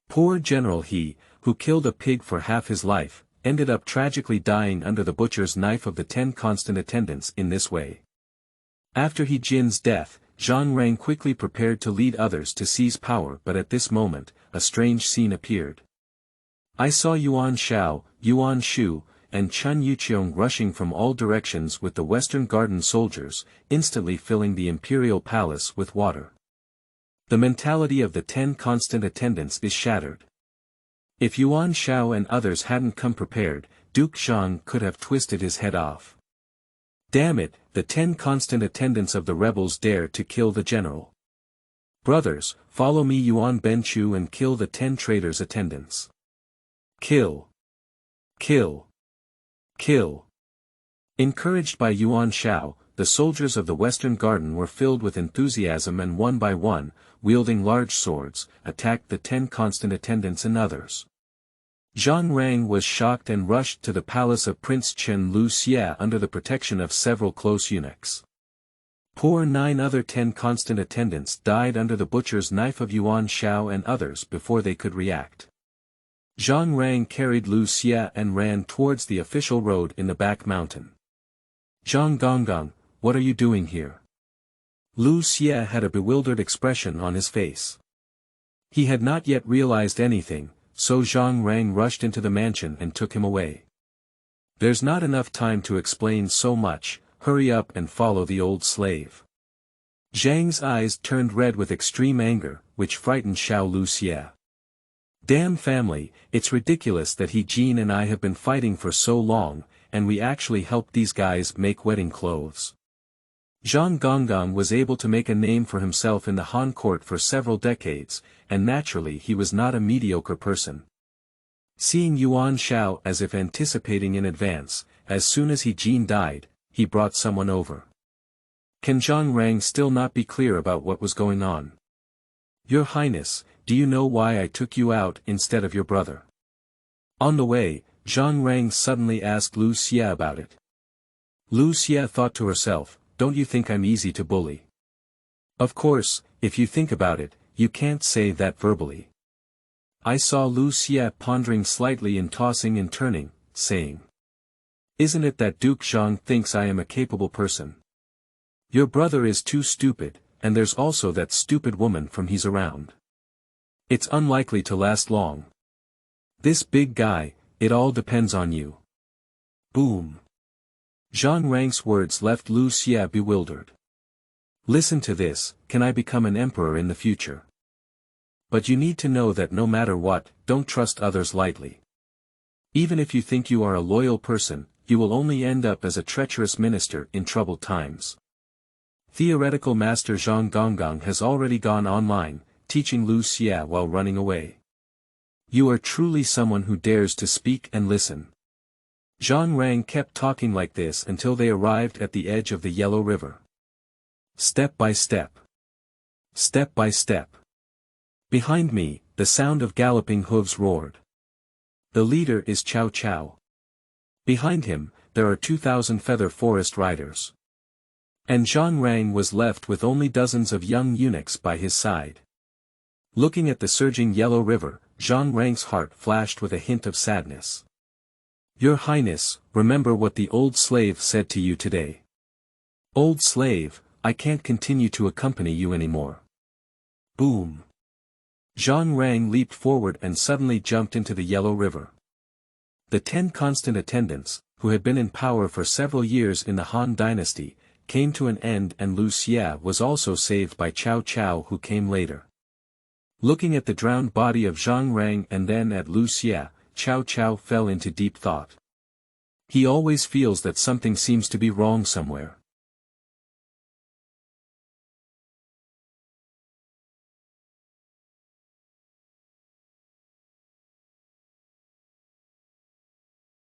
Poor General who killed a pig for half his life, ended up tragically dying under the butcher's knife of the 10 constant attendants in this way. After Jian's death, Zhang Rang quickly prepared to lead others to seize power, but at this moment, a strange scene appeared. I saw Yuan Shao, Yuan Shu, and Chen Yuqiong rushing from all directions with the Western Garden soldiers, instantly filling the imperial palace with water. The mentality of the 10 constant attendants is shattered. If Yuan Shao and others hadn't come prepared, Duke Zhang could have twisted his head off. Damn it, the 10 constant attendants of the rebels dare to kill the general. Brothers, follow me Yuan Benchu and kill the 10 traitors' attendants. Kill. Kill. Kill. Encouraged by Yuan Shao, the soldiers of the Western Garden were filled with enthusiasm and one by one, wielding large swords, attacked the 10 constant attendants and others. Zhang Rang was shocked and rushed to the palace of Prince Chen Lu Xia under the protection of several close eunuchs. Poor 9 other 10 constant attendants died under the butcher's knife of Yuan Shao and others before they could react. Zhang Rang carried Lu Xia and ran towards the official road in the back mountain. Zhang Gonggang, what are you doing here? Lu Xia had a bewildered expression on his face. He had not yet realized anything, so Zhang Rang rushed into the mansion and took him away. There's not enough time to explain so much, hurry up and follow the old slave. Zhang's eyes turned red with extreme anger, which frightened Shao Luxia. Damn family, it's ridiculous that Jian and I have been fighting for so long, and we actually helped these guys make wedding clothes. Zhang Gonggang was able to make a name for himself in the Han court for several decades, and naturally he was not a mediocre person. Seeing Yuan Shao as if anticipating in advance, as soon as Jian died, he brought someone over. Can Zhang Rang still not be clear about what was going on? Your Highness, do you know why I took you out instead of your brother? On the way, Zhang Rang suddenly asked Lu Xia about it. Lu Xia thought to herself, don't you think I'm easy to bully? Of course, if you think about it, you can't say that verbally. I saw Lu Xia pondering slightly and tossing and turning, saying. Isn't it that Duke Zhang thinks I am a capable person? Your brother is too stupid, and there's also that stupid woman from he's around. It's unlikely to last long. This big guy, it all depends on you. Boom. Zhang Rang's words left Lu Xia bewildered. Listen to this, can I become an emperor in the future? But you need to know that no matter what, don't trust others lightly. Even if you think you are a loyal person, you will only end up as a treacherous minister in troubled times. Theoretical Master Zhang Gonggang has already gone online, teaching Lu Xia while running away. You are truly someone who dares to speak and listen. Zhang Rang kept talking like this until they arrived at the edge of the Yellow River. Step by step. Step by step. Behind me, the sound of galloping hooves roared. The leader is Cao Cao. Behind him, there are 2,000 feather forest riders. And Zhang Rang was left with only dozens of young eunuchs by his side. Looking at the surging Yellow River, Zhang Rang's heart flashed with a hint of sadness. Your Highness, remember what the old slave said to you today. Old slave, I can't continue to accompany you anymore. Boom. Zhang Rang leaped forward and suddenly jumped into the Yellow River. The 10 constant attendants, who had been in power for several years in the Han Dynasty, came to an end and Lu Xia was also saved by Cao Cao who came later. Looking at the drowned body of Zhang Rang and then at Lu Xia, Cao Cao fell into deep thought. He always feels that something seems to be wrong somewhere.